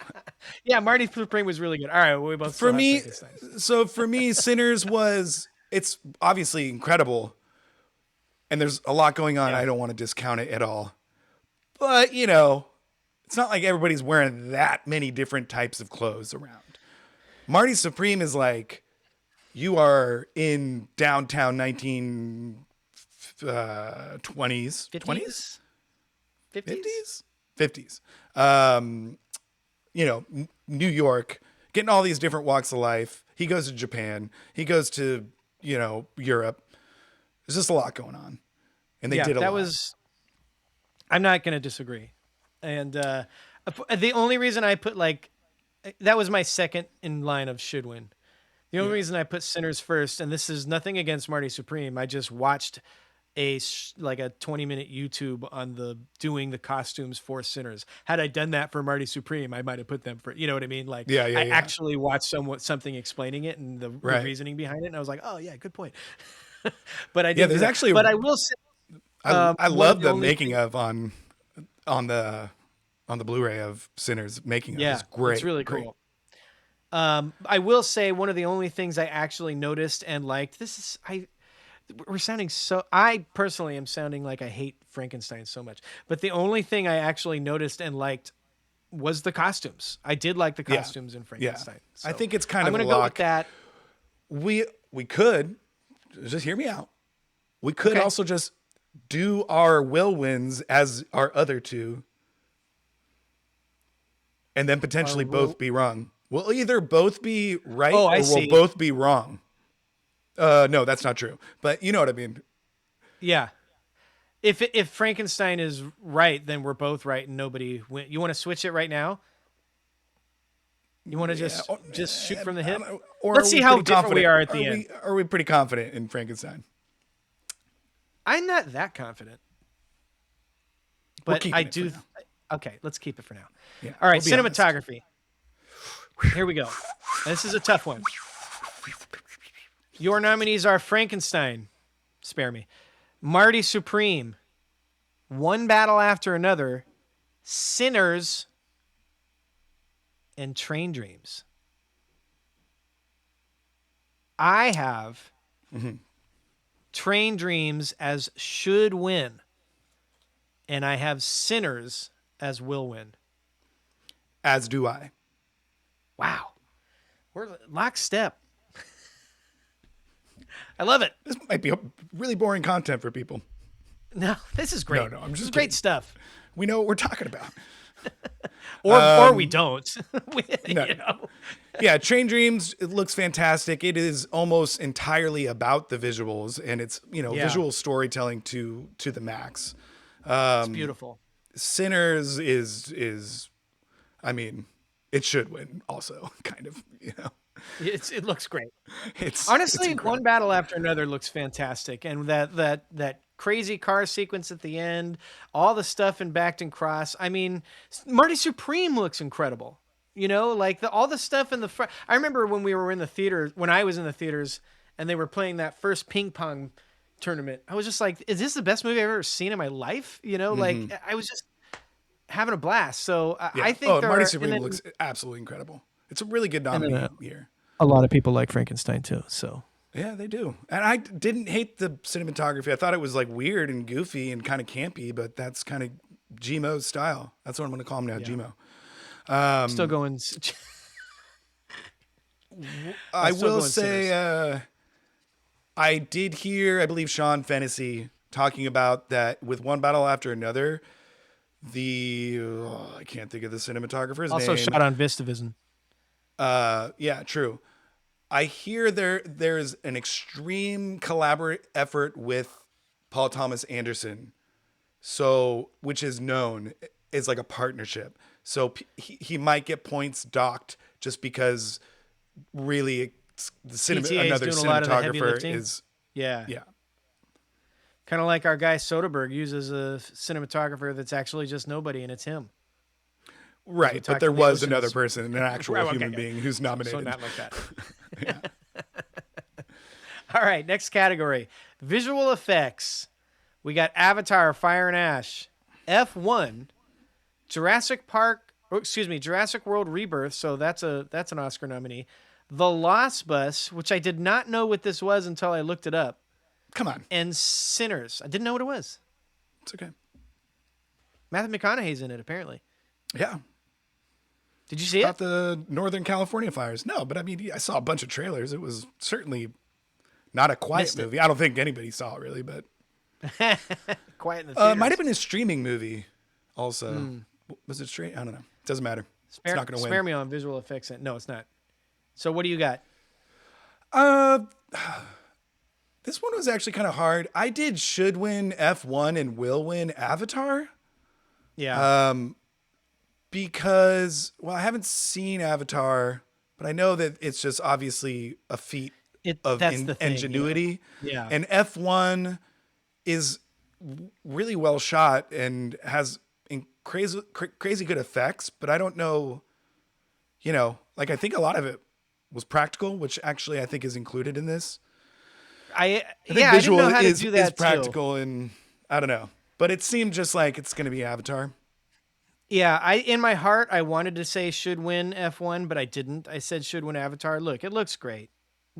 Yeah, Marty Supreme was really good. All right, well, we both For me, Sinners it's obviously incredible, and there's a lot going on. Yeah. I don't want to discount it at all, but it's not like everybody's wearing that many different types of clothes around. Marty Supreme is like, you are in downtown 1920s, 50s? 50s. New York, getting all these different walks of life. He goes to Japan. He goes to, Europe. There's just a lot going on. And they did a lot. I'm not going to disagree. And the only reason I put that was my second in line of should win. The only reason I put Sinners first, and this is nothing against Marty Supreme, I just watched a 20-minute YouTube on doing the costumes for Sinners. Had I done that for Marty Supreme, I might have put them for, you know what I mean? I actually watched something explaining it and the reasoning behind it, and I was like, oh yeah, good point. But I did. There's actually. But I will say, I love the making of on the Blu-ray of Sinners making of. It's great. It's really cool. I will say one of the only things I actually noticed and liked. We're sounding so. I personally am sounding like I hate Frankenstein so much. But the only thing I actually noticed and liked was the costumes. I did like the costumes in Frankenstein. Yeah. So I think it's kind of. I'm going to go with that. We could just hear me out. We could also just do our will wins as our other two, and then potentially both be wrong. We'll either both be right or we'll both be wrong. No, that's not true. But you know what I mean. Yeah. If Frankenstein is right, then we're both right and nobody win. You want to switch it right now? You want to just shoot from the hip? Let's see how different we are at the end. Are we pretty confident in Frankenstein? I'm not that confident. But I do. Okay, let's keep it for now. Yeah, all right, cinematography. Here we go. This is a tough one. Your nominees are Frankenstein, spare me, Marty Supreme, One Battle After Another, Sinners, and Train Dreams. I have Train Dreams as should win, and I have Sinners as will win. As do I. Wow. We're lockstep. I love it. This might be really boring content for people. No, this is great. No, I'm just great stuff. We know what we're talking about. or we don't. Yeah, Train Dreams, it looks fantastic. It is almost entirely about the visuals, and it's, visual storytelling to the max. It's beautiful. Sinners is I mean, it should win also, kind of, It looks great. Honestly, One Battle After Another looks fantastic, and that crazy car sequence at the end, all the stuff in Backton Cross. I mean, Marty Supreme looks incredible. All the stuff in the front. I remember when I was in the theaters, and they were playing that first ping pong tournament. I was just like, is this the best movie I've ever seen in my life? You know, Mm-hmm. like I was just having a blast. So I Yeah. think Oh, there Marty are, Supreme looks absolutely incredible. It's a really good and then nominee year. a lot of people like Frankenstein too. So Yeah, they do. And I didn't hate the cinematography. I thought it was like weird and goofy and kind of campy, but that's kind of Gmo's style. That's what I'm going to call him now, yeah, Gmo. still Um, going. I Still will going say, Sinners. I did hear, I believe, Sean Fennessy talking about that with One Battle After Another. I can't think of the cinematographer's Also name. shot on VistaVision. Yeah, true. I hear there's an extreme collaborate effort with Paul Thomas Anderson, so which is known as like a partnership. So he might get points docked just because really PTA is another doing a lot of the heavy cinematographer lifting. is Yeah. yeah. Kind of like our guy Soderbergh uses a cinematographer that's actually just nobody, and it's him. As we Right, but talked there in the was another oceans. person, an actual Right, okay, human okay. being who's So nominated. not like that. Yeah. All right, next category: visual effects. We got Avatar: Fire and Ash, F1, Jurassic Park. Oh, excuse me, Jurassic World Rebirth. So that's an Oscar nominee. The Lost Bus, which I did not know what this was until I looked it up, Come on, and Sinners. I didn't know what it was. it's okay. Matthew McConaughey's in it apparently. Yeah, Did you it's see it? about the Northern California fires. No, but I mean, I saw a bunch of trailers. It was certainly not a quiet Missed it. movie. I don't think anybody saw it really, but Quiet in the might have theaters. been a streaming movie. Also, was it straight? I don't know. Doesn't matter. It's Spare, not going to win. spare me on visual effects. No, it's not. So what do you got? Uh, this one was actually kind of hard. I did should win F1 and will win Avatar. Yeah, Because I haven't seen Avatar, but I know that it's just obviously a feat of that's the thing, you know. ingenuity, Yeah, and F1 is really well shot and has crazy good effects. But I don't know, like I think a lot of it was practical, which actually I think is included in this. I think I didn't visual know how to is do is that too. practical, and I don't know, but it seemed just like it's going to be Avatar. Yeah, I in my heart I wanted to say should win F1, but I didn't. I said should win Avatar. Look, it looks great.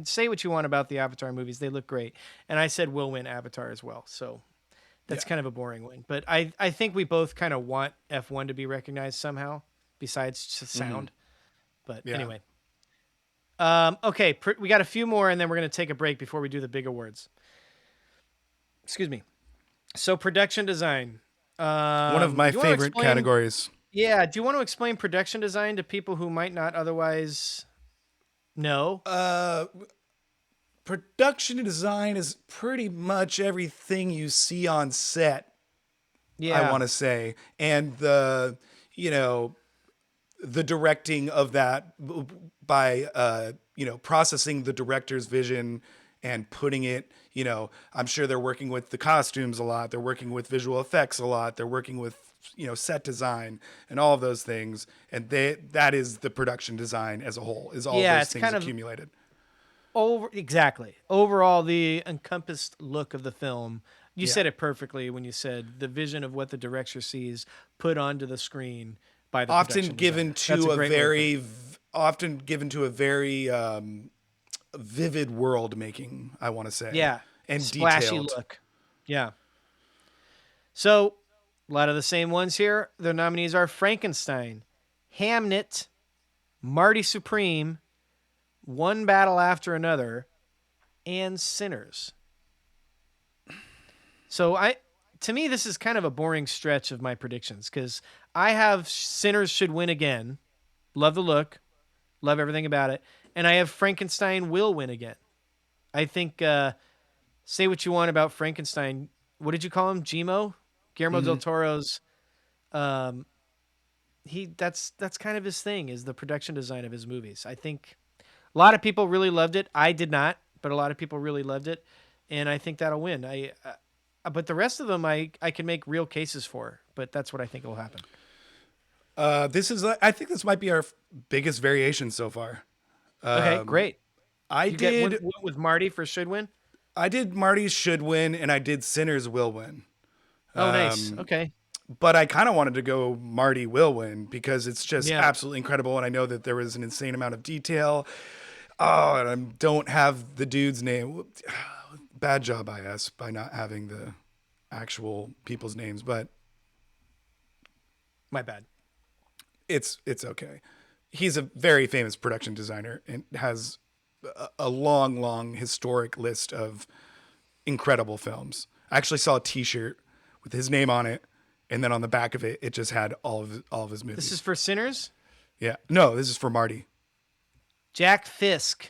Say what you want about the Avatar movies, they look great. And I said will win Avatar as well. So that's Yeah. kind of a boring win. But I think we both kind of want F1 to be recognized somehow, besides just sound. But Yeah. anyway, okay, we got a few more, and then we're gonna take a break before we do the big awards. Excuse me. So production design. One of my Do you want to favorite explain? categories. Yeah. Do you want to explain production design to people who might not otherwise know? Production design is pretty much everything you see on set, I Yeah. want to say. And you know, the directing of that by, processing the director's vision and putting it, I'm sure they're working with the costumes a lot. They're working with visual effects a lot. They're working with, set design and all of those things. And that is the production design as a whole, is all Yeah. those It's things kind of accumulated. overall the encompassed look of the film. You Yeah. said it perfectly when you said the vision of what the director sees put onto the screen by the often production given designer. That's a to a great way to put it. very often given to a very vivid world making, I want to say, Yeah. and Splashy detailed. look. Yeah. So a lot of the same ones here. The nominees are Frankenstein, Hamnet, Marty Supreme, One Battle After Another, and Sinners. So to me this is kind of a boring stretch of my predictions because I have Sinners should win again. Love the look, love everything about it, and I have Frankenstein will win again. I think say what you want about Frankenstein. What did you call him? Gmo? Guillermo del Hmm. Toro's um that's kind of his thing is the production design of his movies. I think a lot of people really loved it. I did not, but a lot of people really loved it, and I think that'll win. But the rest of them, I can make real cases for. But that's what I think will happen. This is, I think this might be our biggest variation so far. Okay, Um, great. I You get did went with Marty for should win. I did Marty should win, and I did Sinners will win. Oh, nice. Um, Okay. but I kind of wanted to go Marty will win because it's just Yeah. absolutely incredible, and I know that there was an insane amount of detail. Oh, and I don't have the dude's name. Bad job by us by not having the actual people's names, but My bad. it's okay. He's a very famous production designer and has a long historic list of incredible films. I actually saw a T-shirt with his name on it, and then on the back of it, it just had all of his This is movies. for Sinners. Yeah, no, this is for Marty. Jack Fisk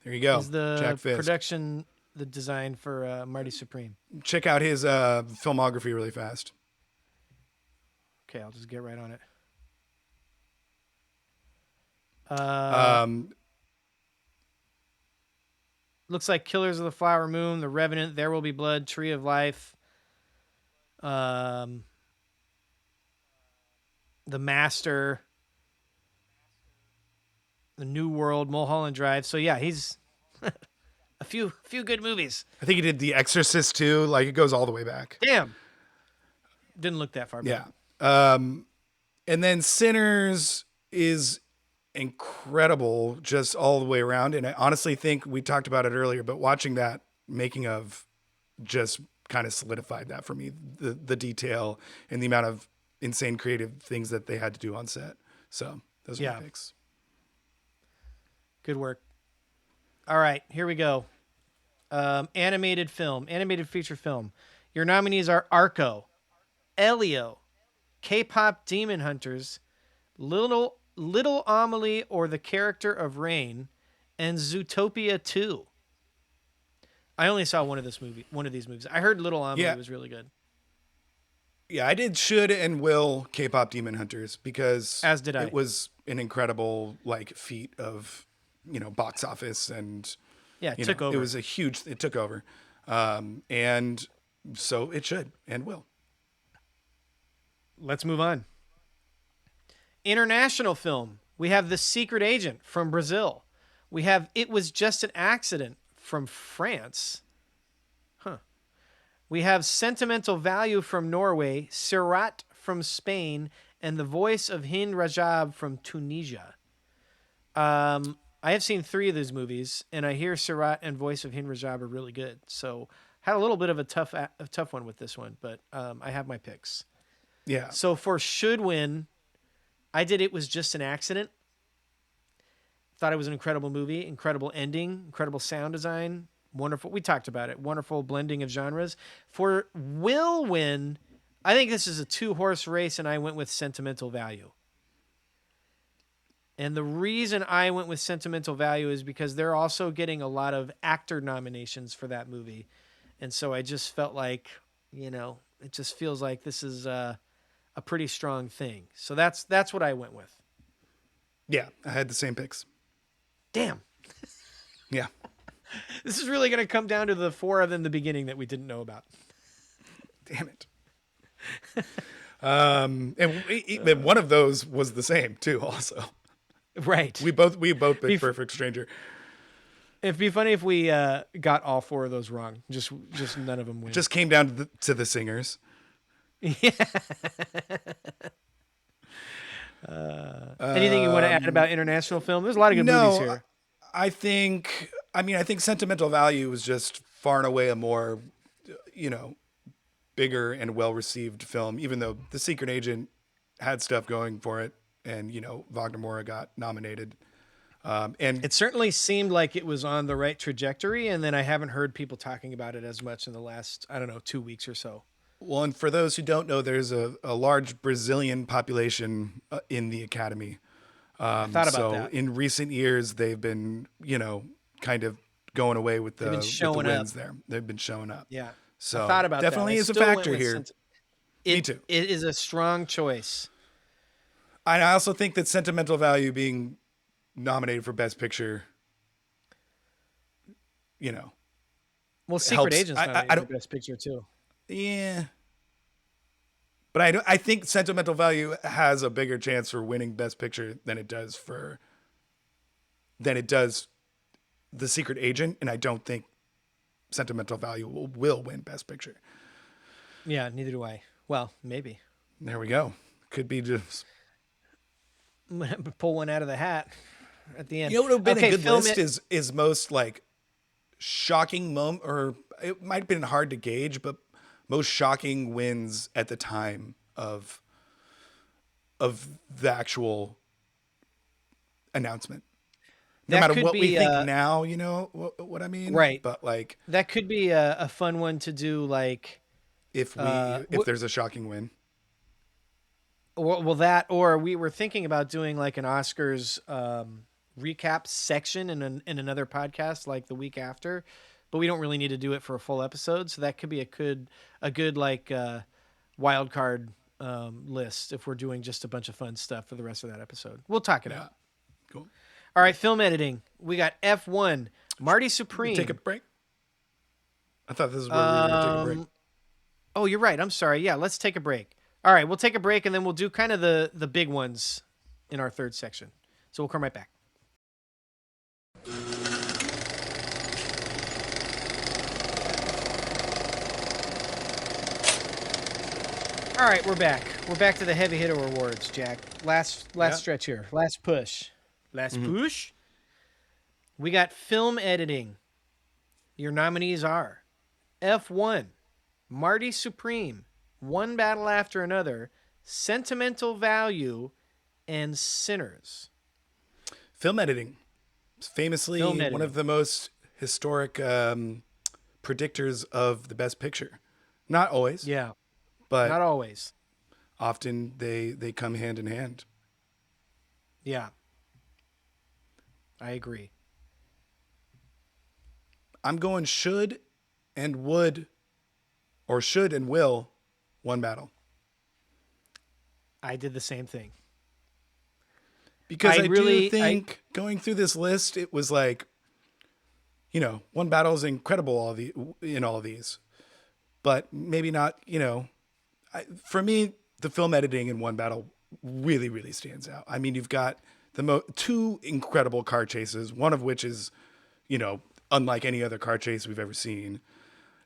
There you go, is the Jack Fisk. production, the design for Marty Supreme. Check out his filmography really fast. Okay, I'll just get right on it. Uh, Um, looks like Killers of the Flower Moon, The Revenant, There Will Be Blood, Tree of Life, um, The Master, The New World, Mulholland Drive. So yeah, he's a few good movies. I think he did The Exorcist too. Like it goes all the way back. Damn, didn't look that far back. Yeah. And then Sinners is incredible just all the way around. And I honestly think we talked about it earlier, but watching that making of just kind of solidified that for me. The detail and the amount of insane creative things that they had to do on set. So those are Yeah, my picks. good work. All right, here we go. Animated film, animated feature film. Your nominees are Arco, Elio, K-pop Demon Hunters, Little Amelie or the Character of Rain, and Zootopia 2. I only saw one of these movies. I heard Little Amelie Yeah. was really good. Yeah, I did should and will K-pop Demon Hunters because As did I. it was an incredible like feat of, box office and Yeah, it took over. it was it took over. And so it should and will. Let's move on. International film. We have The Secret Agent from Brazil. We have It Was Just an Accident from France. Huh. We have Sentimental Value from Norway, Sirat from Spain, and The Voice of Hind Rajab from Tunisia. I have seen 3 of these movies, and I hear Sirat and Voice of Hind Rajab are really good. So had a little bit of a tough one with this one, but I have my picks. Yeah. So for should win, I did It Was Just an Accident. Thought it was an incredible movie, incredible ending, incredible sound design, wonderful. We talked about it. Wonderful blending of genres. For will win, I think this is a 2-horse race, and I went with Sentimental Value. And the reason I went with Sentimental Value is because they're also getting a lot of actor nominations for that movie. And so I just felt like, it just feels like this is a pretty strong thing. So that's what I went with. Yeah, I had the same picks. Damn. Yeah. This is really going to come down to the 4 of them in the beginning that we didn't know about. Damn it. And one of those was the same too. Also, Right. we both picked Perfect Stranger. It'd be funny if we got all 4 of those wrong. Just none of them win. Just came down to the singers. Yeah. Anything you want to add about international film? There's a lot of good movies here. I think Sentimental Value was just far and away a more, bigger and well-received film, even though The Secret Agent had stuff going for it. And, Wagner Moura got nominated. And It certainly seemed like it was on the right trajectory, and then I haven't heard people talking about it as much in the last, 2 weeks or so. well, and for those who don't know, there's a large Brazilian population in the Academy. I thought about So that. in recent years, they've been, kind of going away with been the showing wins up. there. They've been showing up. Yeah. So I thought about definitely that. I is a still went factor with here. Me too. It is a strong choice. I also think that Sentimental Value being nominated for Best Picture, Well, Secret helps. Agent's I nominated don't. for Best Picture too. Yeah. But I think Sentimental Value has a bigger chance for winning Best Picture than it does for than it does The Secret Agent, and I don't think Sentimental Value will win Best Picture. Yeah, neither do I. Well, maybe. There we go. Could be just. Pull one out of the hat at the You end. know what would have been a Okay, good film list it. is most like shocking moment, or it might have been hard to gauge, but most shocking wins at the time of the actual announcement. No That matter could what we be think now, you know what I mean? right. But like That could be a fun one to do. Like, if there's a shocking win. well, that, or we were thinking about doing like an Oscars recap section in another podcast, like the week after. But we don't really need to do it for a full episode, so that could be a good like wild card list if we're doing just a bunch of fun stuff for the rest of that episode. We'll talk it Yeah. out. Cool. All right, film editing. We got F1, Marty We take a Supreme. break. I thought this is where we were going to take a break. Oh, you're right. I'm sorry. Yeah, let's take a break. All right, we'll take a break and then we'll do kind of the big ones in our third section. So we'll come right back. All right, we're back. We're back to the heavy hitter awards, Jack. Last Yeah. stretch here. Last push. Last Mm-hmm. push. We got film editing. Your nominees are F1, Marty Supreme, One Battle After Another, Sentimental Value, and Sinners. Film editing. Famously Film one editing. of the most historic predictors of the Best Picture. Not always, Yeah, but not always. often they come hand in hand. Yeah, I agree. I'm going should and would, or should and will, One Battle. I did the same thing. Because I I really- do think going through this list, it was like, you know, One Battle is incredible in all of these, but maybe not, you know, for me, the film editing in One Battle really, really stands out. I mean, you've got two incredible car chases, one of which is, you know, unlike any other car chase we've ever seen.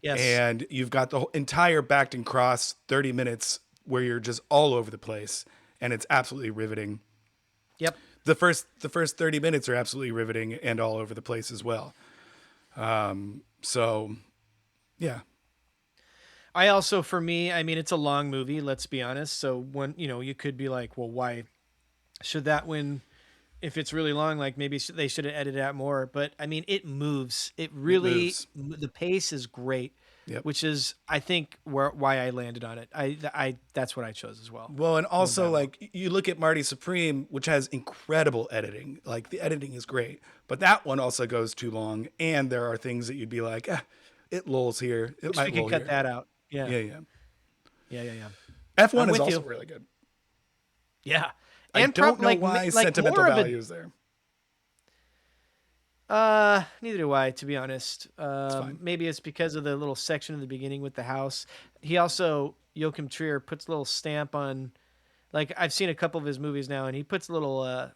Yes. And you've got the whole entire backed and cross 30 minutes where you're just all over the place, and it's absolutely riveting. Yep. The first 30 minutes are absolutely riveting and all over the place as well. So yeah. I also, for me, I mean, it's a long movie, let's be honest. So when, you could be like, well, why should that win? If it's really long, like maybe they should have edited out more, but I mean, it moves. It really, the pace is great, Yep. which is, I think, why I landed on it. That's what I chose as well. Well, and also like you look at Marty Supreme, which has incredible editing. Like the editing is great, but that one also goes too long, and there are things that you'd be like, it lulls here. It Wish might we could lull cut here. that out. Yeah. Yeah. I'm F1 is with also you. really good. Yeah. I And don't know like, why like sentimental more of value is there. neither do I, to be honest. fine. Maybe it's because of the little section in the beginning with the house. He also, Joachim Trier, puts a little stamp on, like I've seen a couple of his movies now, and he puts little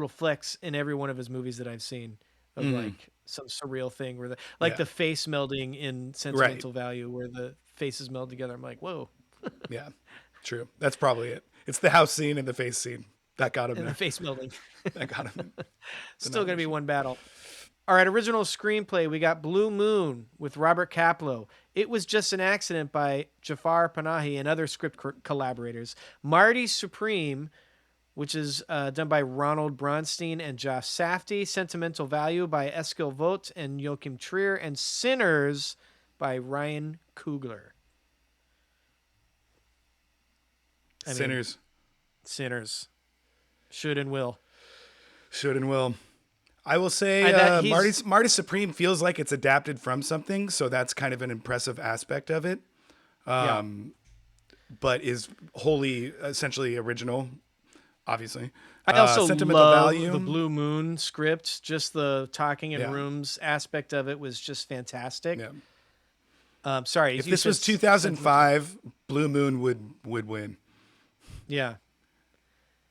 flecks in every one of his movies that I've seen of like some surreal thing where the face melding in Sentimental Value, where the faces meld together. I'm like, whoa. Yeah, true. That's probably it. It's the house scene and the face scene that got him And there. the face melding. That got him. Still going to be one battle. All right, original screenplay. We got Blue Moon with Robert Kaplow. It Was Just an Accident by Jafar Panahi and other script collaborators. Marty Supreme, which is done by Ronald Bronstein and Josh Safdie. Sentimental Value by Eskil Vogt and Joachim Trier. And Sinners by Ryan Coogler. Sinners. Should and will. Should and will. I will say Marty Supreme feels like it's adapted from something, so that's kind of an impressive aspect of it. But is wholly essentially original, obviously. I also Sentimental love Value. the Blue Moon script. Just the talking in Yeah. rooms aspect of it was just fantastic. Yeah. Sorry. If you this said was 2005, Blue Moon would win. Yeah.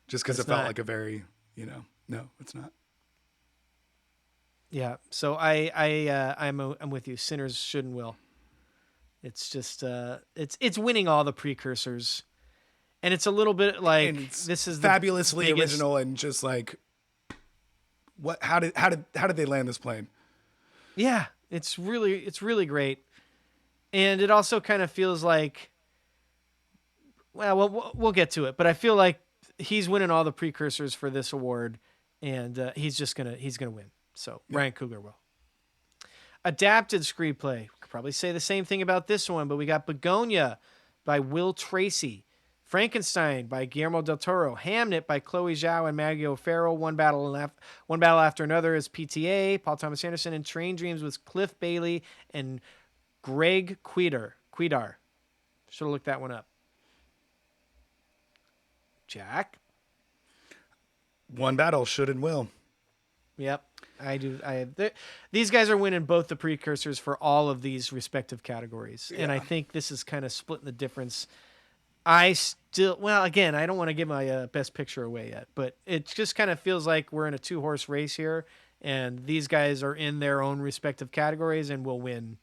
Just because it It's felt not. like a very, no, it's not. Yeah. So I'm with you. Sinners should and will. It's just it's winning all the precursors, and it's a little bit And like it's this is the fabulously biggest. original and just like what how did they land this plane? Yeah, it's really great, and it also kind of feels like, well, we'll get to it, but I feel like he's winning all the precursors for this award, and he's gonna win. So Yeah. Ryan Coogler will. Adapted screenplay. We could probably say the same thing about this one, but we got Begonia by Will Tracy, Frankenstein by Guillermo del Toro, Hamnet by Chloe Zhao and Maggie O'Farrell, One Battle After Another is PTA, Paul Thomas Anderson, and Train Dreams with Cliff Bailey and Greg Quidar. Should have looked that one up. Jack. One battle should and will. Yep, I do. These guys are winning both the precursors for all of these respective categories, and I Yeah. think this is kind of splitting the difference. I still, well, again, I don't want to give my best picture away yet, but it just kind of feels like we're in a two-horse race here, and these guys are in their own respective categories and will win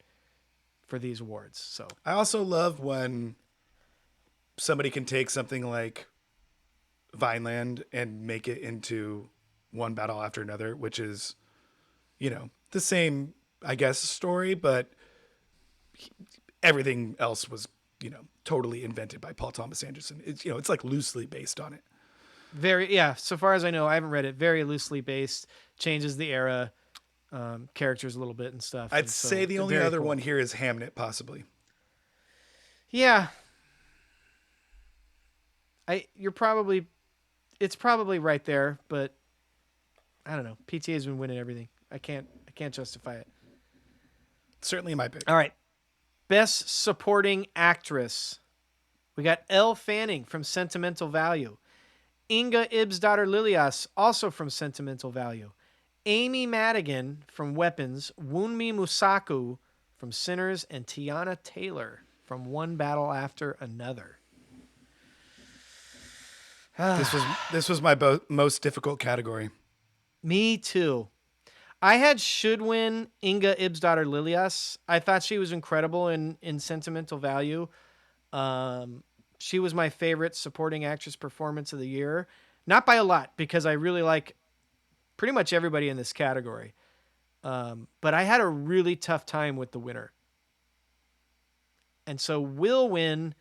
for these awards. So I also love when somebody can take something like Vineland and make it into one battle after another, which is, the same, I guess, story, but everything else was, totally invented by Paul Thomas Anderson. It's like loosely based on it. very, yeah. So far as I know, I haven't read it. Very loosely based, changes the era, characters a little bit and stuff, I'd and say so the only very other one cool. here is Hamnet, possibly. Yeah, you're probably it's probably right there, but I don't know. PTA's been winning everything. I can't justify it. Certainly my pick. All right. Best supporting actress. We got Elle Fanning from Sentimental Value. Inga Ibsdottir Lilias, also from Sentimental Value. Amy Madigan from Weapons. Wunmi Musaku from Sinners. And Tiana Taylor from One Battle After Another. This was my most difficult category. Me too. I had should win Inga Ibsdottir Lilias. I thought she was incredible in Sentimental Value. Um, she was my favorite supporting actress performance of the year. Not by a lot, because I really like pretty much everybody in this category. But I had a really tough time with the winner. And so will win.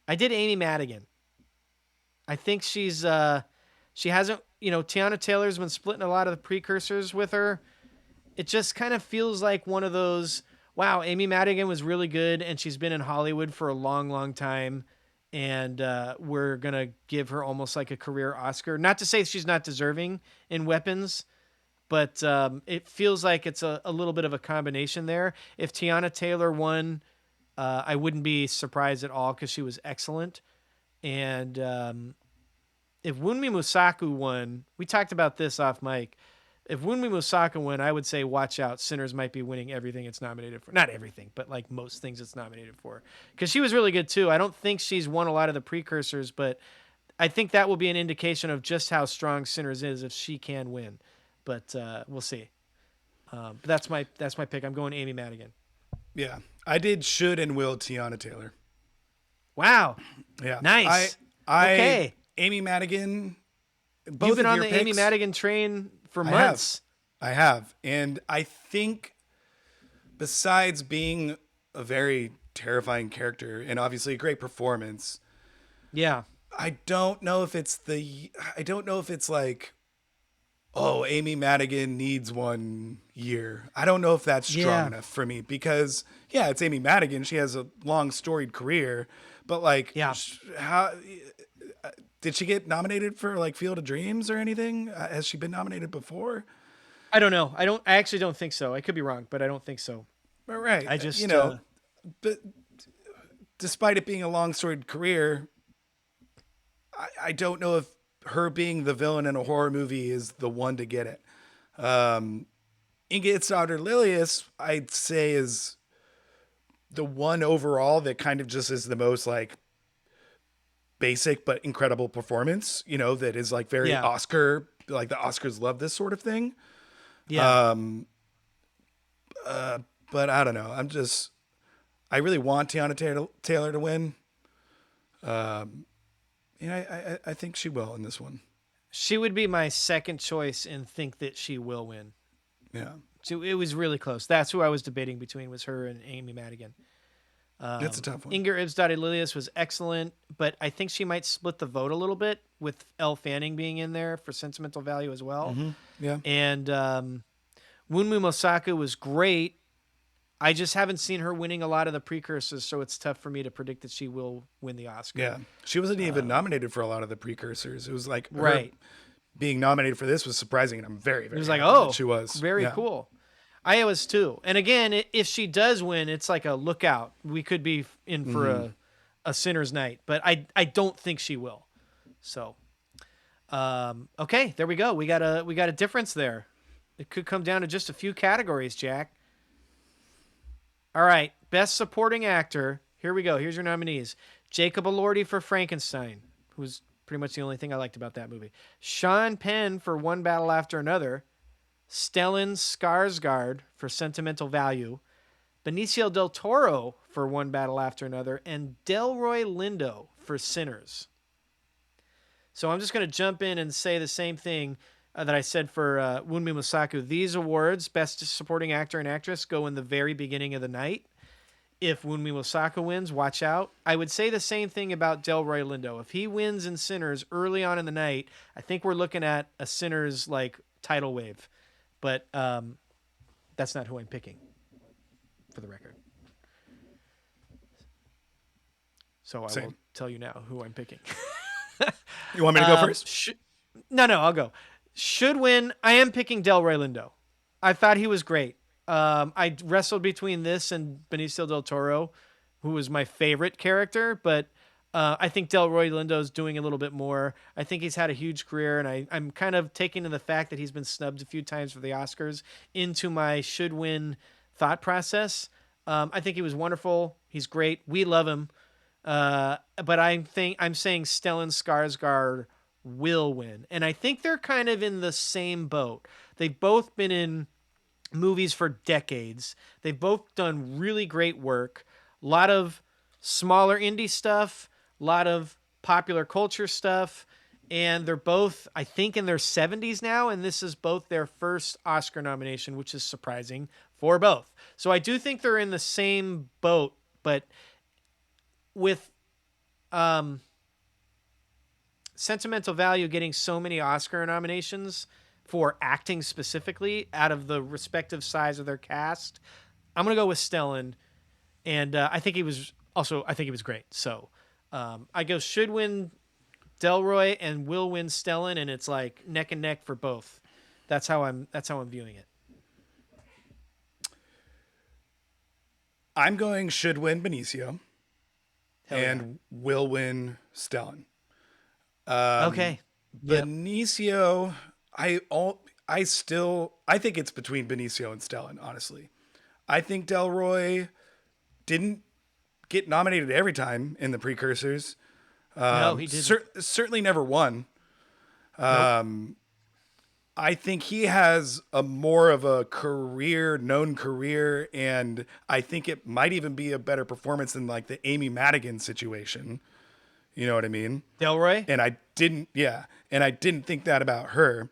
I did Amy Madigan. I think she hasn't, Tiana Taylor's been splitting a lot of the precursors with her. It just kind of feels like one of those, wow, Amy Madigan was really good and she's been in Hollywood for a long, long time. And we're going to give her almost like a career Oscar. Not to say she's not deserving in Weapons, but it feels like it's a little bit of a combination there. If Tiana Taylor won, I wouldn't be surprised at all because she was excellent. And if Wunmi Musaku won, we talked about this off mic. If Wunmi Musaku won, I would say watch out. Sinners might be winning everything it's nominated for. Not everything, but like most things it's nominated for. Because she was really good too. I don't think she's won a lot of the precursors, but I think that will be an indication of just how strong Sinners is if she can win. But we'll see. But that's my pick. I'm going Amy Madigan. Yeah. I did should and will Tiana Taylor. Wow, Yeah. nice. I Okay, Amy Madigan, both you've been of on your the Amy picks, Madigan train for I have. months. I have. And I think besides being a very terrifying character and obviously a great performance, Yeah, I don't know if it's like, oh, Amy Madigan needs 1 year. I don't know if that's strong yeah, enough for me because, yeah, it's Amy Madigan. She has a long storied career, but like, yeah. how did she get nominated for like Field of Dreams or anything? Has she been nominated before? I don't know. I actually don't think so. I could be wrong, but I don't think so. All right. I just But despite it being a long storied career, I don't know if her being the villain in a horror movie is the one to get it. Ingrid's daughter Lilius, I'd say, is the one overall that kind of just is the most like basic but incredible performance, that is like very yeah, Oscar, like the Oscars love this sort of thing. yeah. but I don't know. I really want Taylor to win. And I think she will in this one. She would be my second choice and think that she will win. Yeah. So it was really close. That's who I was debating between was her and Amy Madigan. It's a tough one. Inger Ibsdottir Lilius was excellent, but I think she might split the vote a little bit with Elle Fanning being in there for sentimental value as well. Yeah. And Wunmi Mosaku was great. I just haven't seen her winning a lot of the precursors, so it's tough for me to predict that she will win the Oscar. Yeah. She wasn't even nominated for a lot of the precursors. It was like her Right. being nominated for this was surprising, and I'm very, very It was like, happy oh, that she was. very Yeah. cool. I was too. And again, if she does win, it's like a lookout. We could be in for a sinner's night, but I don't think she will. So, okay, there we go. We got a difference there. It could come down to just a few categories, Jack. All right, best supporting actor. Here we go. Here's your nominees: Jacob Elordi for Frankenstein, who's pretty much the only thing I liked about that movie. Sean Penn for One Battle After Another. Stellan Skarsgård for Sentimental Value. Benicio del Toro for One Battle After Another. And Delroy Lindo for Sinners. So I'm just going to jump in and say the same thing that I said for Wunmi Mosaku. These awards, Best Supporting Actor and Actress, go in the very beginning of the night. If Wunmi Mosaku wins, watch out. I would say the same thing about Delroy Lindo. If he wins in Sinners early on in the night, I think we're looking at a Sinners like tidal wave. But that's not who I'm picking, for the record. So I will tell you now who I'm picking. You want me to go first? No, I'll go. Should win. I am picking Delroy Lindo. I thought he was great. I wrestled between this and Benicio del Toro, who was my favorite character, but I think Delroy Lindo's doing a little bit more. I think he's had a huge career, and I'm kind of taking in the fact that he's been snubbed a few times for the Oscars into my should win thought process. I think he was wonderful. He's great. We love him. But I'm saying Stellan Skarsgård will win, and I think they're kind of in the same boat. They've both been in movies for decades. They've both done really great work. A lot of smaller indie stuff, a lot of popular culture stuff, and they're both, I think, in their 70s now, and this is both their first Oscar nomination, which is surprising for both. So I do think they're in the same boat, but with Sentimental Value getting so many Oscar nominations for acting specifically out of the respective size of their cast, I'm going to go with Stellan, and I think he was great. So I go should win Delroy and will win Stellan, and it's like neck and neck for both. That's how I'm viewing it. I'm going should win Benicio Hell and will win Stellan. Okay. Yep. Benicio, I think it's between Benicio and Stellan, honestly. I think Delroy didn't get nominated every time in the precursors. No, he didn't. Certainly never won. Nope. I think he has a more of a known career, and I think it might even be a better performance than like the Amy Madigan situation. You know what I mean? Delroy? And I didn't think that about her.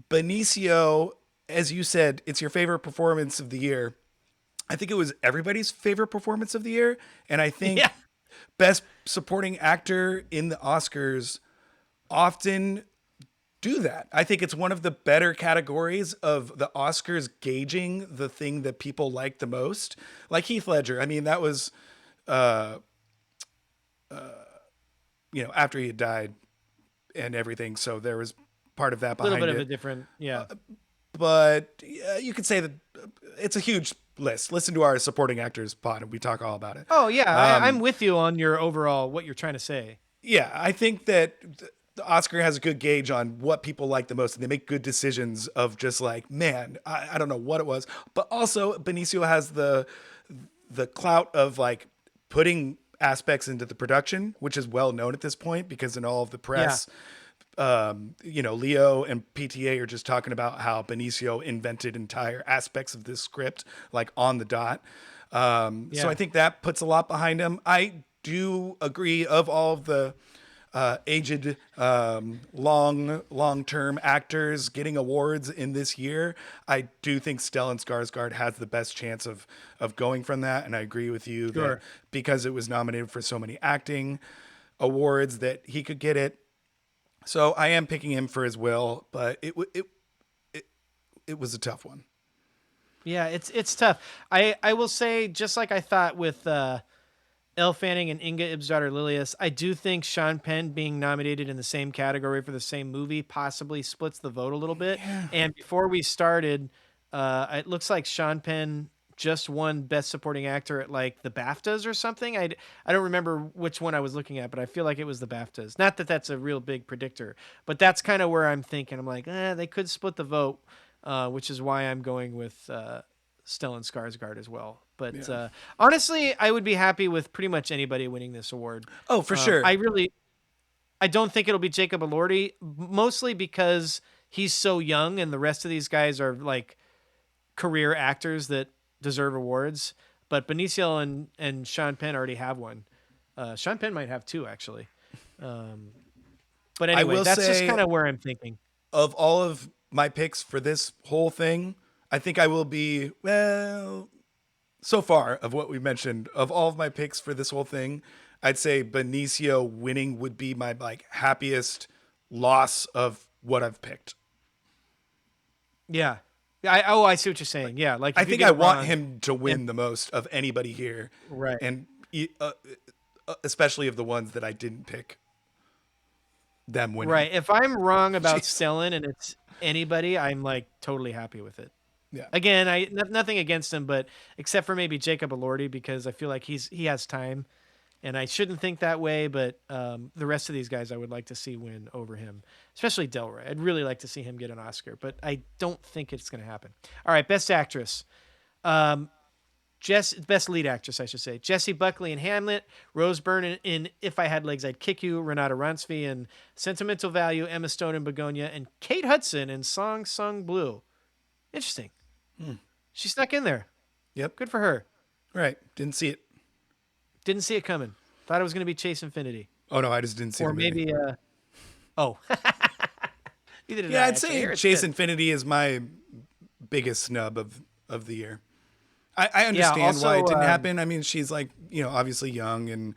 Benicio, as you said, it's your favorite performance of the year. I think it was everybody's favorite performance of the year. And I think best supporting actor in the Oscars often do that. I think it's one of the better categories of the Oscars gauging the thing that people like the most. Like Heath Ledger. I mean, that was, after he had died and everything. So there was part of that behind it. A little bit of a different, yeah. But you could say that it's a huge list. Listen to our supporting actors pod and we talk all about it. Oh yeah, I'm with you on your overall what you're trying to say. Yeah, I think that the Oscar has a good gauge on what people like the most, and they make good decisions of just like, man, I don't know what it was, but also Benicio has the clout of like putting aspects into the production, which is well known at this point because in all of the press, Leo and PTA are just talking about how Benicio invented entire aspects of this script, like on the dot. So I Yeah, think that puts a lot behind him. I do agree of all of the aged, long term actors getting awards in this year. I do think Stellan Skarsgård has the best chance of going from that, and I agree with you that sure. because it was nominated for so many acting awards, that he could get it. So I am picking him for his will, but it was a tough one. Yeah, it's tough. I will say, just like I thought with Elle Fanning and Inga Ibsdottir Lilius, I do think Sean Penn being nominated in the same category for the same movie possibly splits the vote a little bit. Yeah. And before we started, it looks like Sean Penn just won Best Supporting Actor at like the BAFTAs or something. I don't remember which one I was looking at, but I feel like it was the BAFTAs. Not that that's a real big predictor, but that's kind of where I'm thinking. I'm like, they could split the vote, which is why I'm going with Stellan Skarsgård as well. But Yeah. honestly, I would be happy with pretty much anybody winning this award. Oh, for sure. I don't think it'll be Jacob Elordi, mostly because he's so young, and the rest of these guys are like career actors that deserve awards. But Benicio and Sean Penn already have one. Sean Penn might have two actually. Um, but I anyway, will that's just say, kind of where I'm thinking. of all of my picks for this whole thing, I think I will be, well, so far of what we mentioned, of all of my picks for this whole thing, I'd say Benicio winning would be my like happiest loss of what I've picked. Yeah. I see what you're saying. Yeah, like I if you think get I it want wrong, him to and win the most of anybody here, right. and especially of the ones that I didn't pick them winning. Right. If I'm wrong about Jeez. Stellan and it's anybody, I'm like totally happy with it. Yeah. Again, nothing against him, but except for maybe Jacob Elordi because I feel like he has time, and I shouldn't think that way. But the rest of these guys, I would like to see win over him, especially Delroy. I'd really like to see him get an Oscar, but I don't think it's going to happen. All right, Best Actress. Um, Best lead actress, I should say. Jessie Buckley in Hamlet, Rose Byrne in If I Had Legs, I'd Kick You, Renata Runsby in Sentimental Value, Emma Stone in Begonia, and Kate Hudson in Song Sung Blue. Interesting. She snuck in there. Yep. Good for her. Right. Didn't see it. Didn't see it coming. Thought it was going to be Chase Infinity. Oh no, I just didn't see Or the movie. maybe, oh, neither did Yeah, I I'd actually. I say hear it's Chase good. Infinity is my biggest snub of the year. I Yeah, understand why also, it didn't happen. I mean, she's like, obviously young, and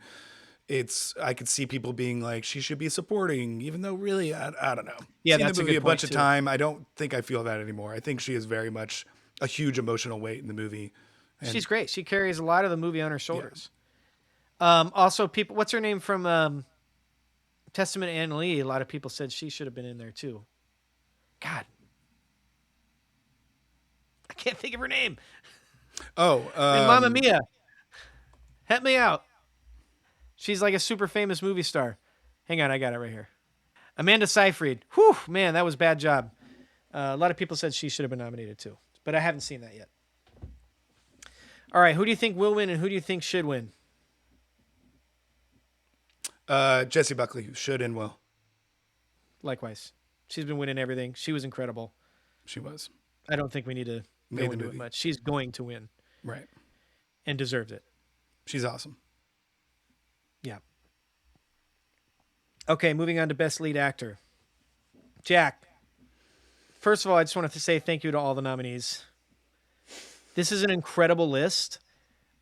I could see people being like, she should be supporting, even though really, I don't know. yeah, Seen the that's a movie good a point, bunch of too. time. I don't think I feel that anymore. I think she is very much a huge emotional weight in the movie. And She's great. She carries a lot of the movie on her yeah, shoulders. Also, people, what's her name from Testament Ann Lee? A lot of people said she should have been in there, too. God, I can't think of her name. oh, And Mamma Mia, help me out. She's like a super famous movie star. Hang on, I got it right here. Amanda Seyfried. Whew, man, that was a bad job. A lot of people said she should have been nominated too, but I haven't seen that yet. All right, who do you think will win and who do you think should win? Jessie Buckley, who should and will. Likewise, she's been winning everything. She was incredible. She was. I don't think we need to Made go the into it movie. much. She's going to win Right. and deserves it. She's awesome. Yeah. Okay, moving on to Best Lead Actor. Jack, first of all, I just wanted to say thank you to all the nominees. This is an incredible list.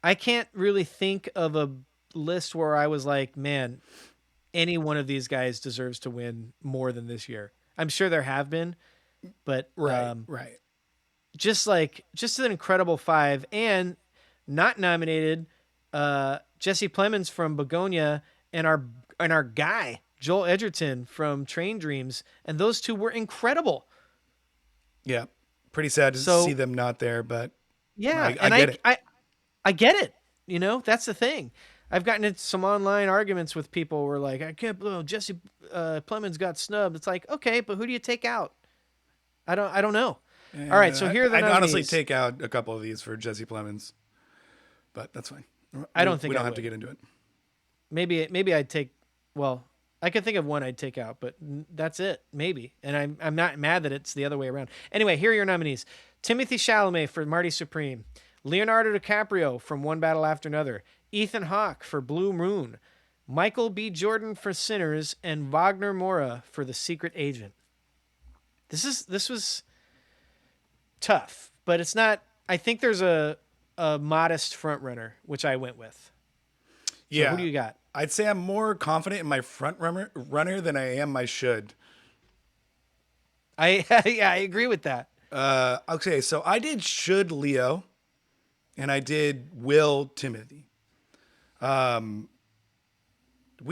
I can't really think of a list where I was like, man, any one of these guys deserves to win more than this year. I'm sure there have been, but Right. Right. just an incredible five. And not nominated, Jesse Plemons from Begonia and our guy Joel Edgerton from Train Dreams, and those two were incredible. Yeah. Pretty sad to So see them not there, but yeah, I and get it. I get it. That's the thing. I've gotten into some online arguments with people where like, I can't believe Jesse Plemons got snubbed. It's like, okay, but who do you take out? I don't know. All right, so here are the I'd honestly nominees. take out a couple of these for Jesse Plemons, but that's fine. I don't think we don't I have to would. get into it. Maybe I'd take. Well, I could think of one I'd take out, but that's it, maybe. And I'm not mad that it's the other way around. Anyway, here are your nominees: Timothy Chalamet for Marty Supreme, Leonardo DiCaprio from One Battle After Another, Ethan Hawke for Blue Moon, Michael B. Jordan for Sinners, and Wagner Moura for The Secret Agent. This was tough, but it's not. I think there's a modest front runner, which I went with. So who do Yeah. you got? I'd say I'm more confident in my runner than I am my should. I yeah, I agree with that. Okay, so I did should Leo and I did will Timothy. We've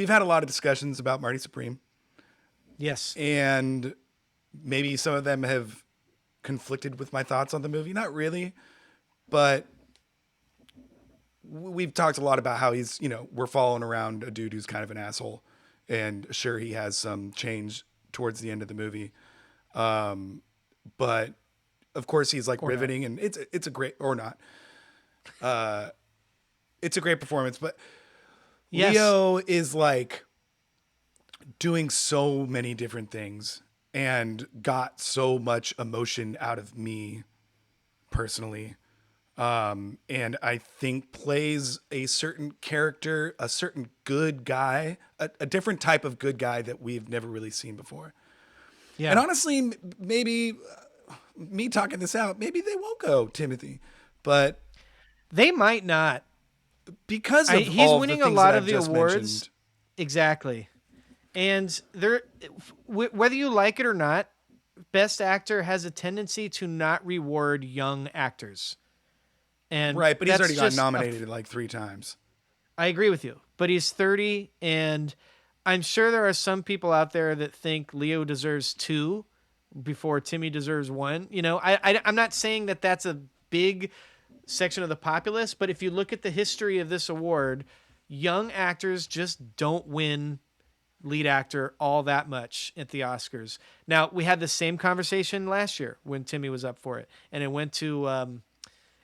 had a lot of discussions about Marty Supreme, Yes. and maybe some of them have conflicted with my thoughts on the movie. Not really, but we've talked a lot about how he's, we're following around a dude who's kind of an asshole, and sure, he has some change towards the end of the movie. But of course, he's like Or not. riveting, and it's a great or not. It's a great performance, but Yes. Leo is like doing so many different things and got so much emotion out of me personally. And I think plays a certain character, a certain good guy, a different type of good guy that we've never really seen before. And Yeah. honestly, maybe me talking this out, maybe they won't go Timothy, but They might not. because of He's all of the winning a things that lot I've of the just awards. mentioned, Exactly. And whether you like it or not, Best Actor has a tendency to not reward young actors. And right? But he's that's already gotten just nominated like 3 times. I agree with you. But he's 30, and I'm sure there are some people out there that think Leo deserves two before Timmy deserves one. I'm not saying that that's a big section of the populace, but if you look at the history of this award, young actors just don't win lead actor all that much at the Oscars. Now, we had the same conversation last year when Timmy was up for it, and it went to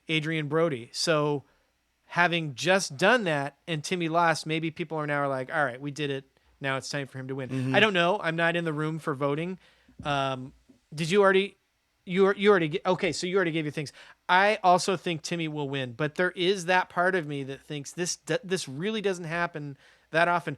Adrian Brody. So, having just done that and Timmy lost, maybe people are now like, all right, we did it. Now it's time for him to win. I don't know. I'm not in the room for voting. Did you already? You already okay? So you already gave your things. I also think Timmy will win, but there is that part of me that thinks this really doesn't happen that often.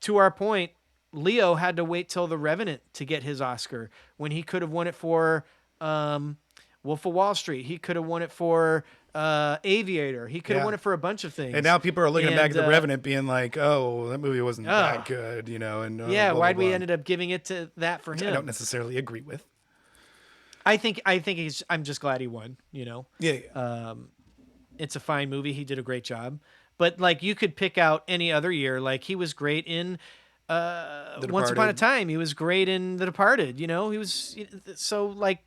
To our point, Leo had to wait till The Revenant to get his Oscar when he could have won it for Wolf of Wall Street. He could have won it for Aviator. He could have Yeah. won it for a bunch of And things. now people are looking back And at The Revenant being like, oh, that movie wasn't that good, and yeah, blah, blah, why'd we blah. ended up giving it to that for Which I don't him? necessarily agree with. I think I'm just glad he won. Yeah, yeah. It's a fine movie. He did a great job. But like you could pick out any other year. Like he was great in The Once Upon a Departed. Time. He was great in The Departed. He was so like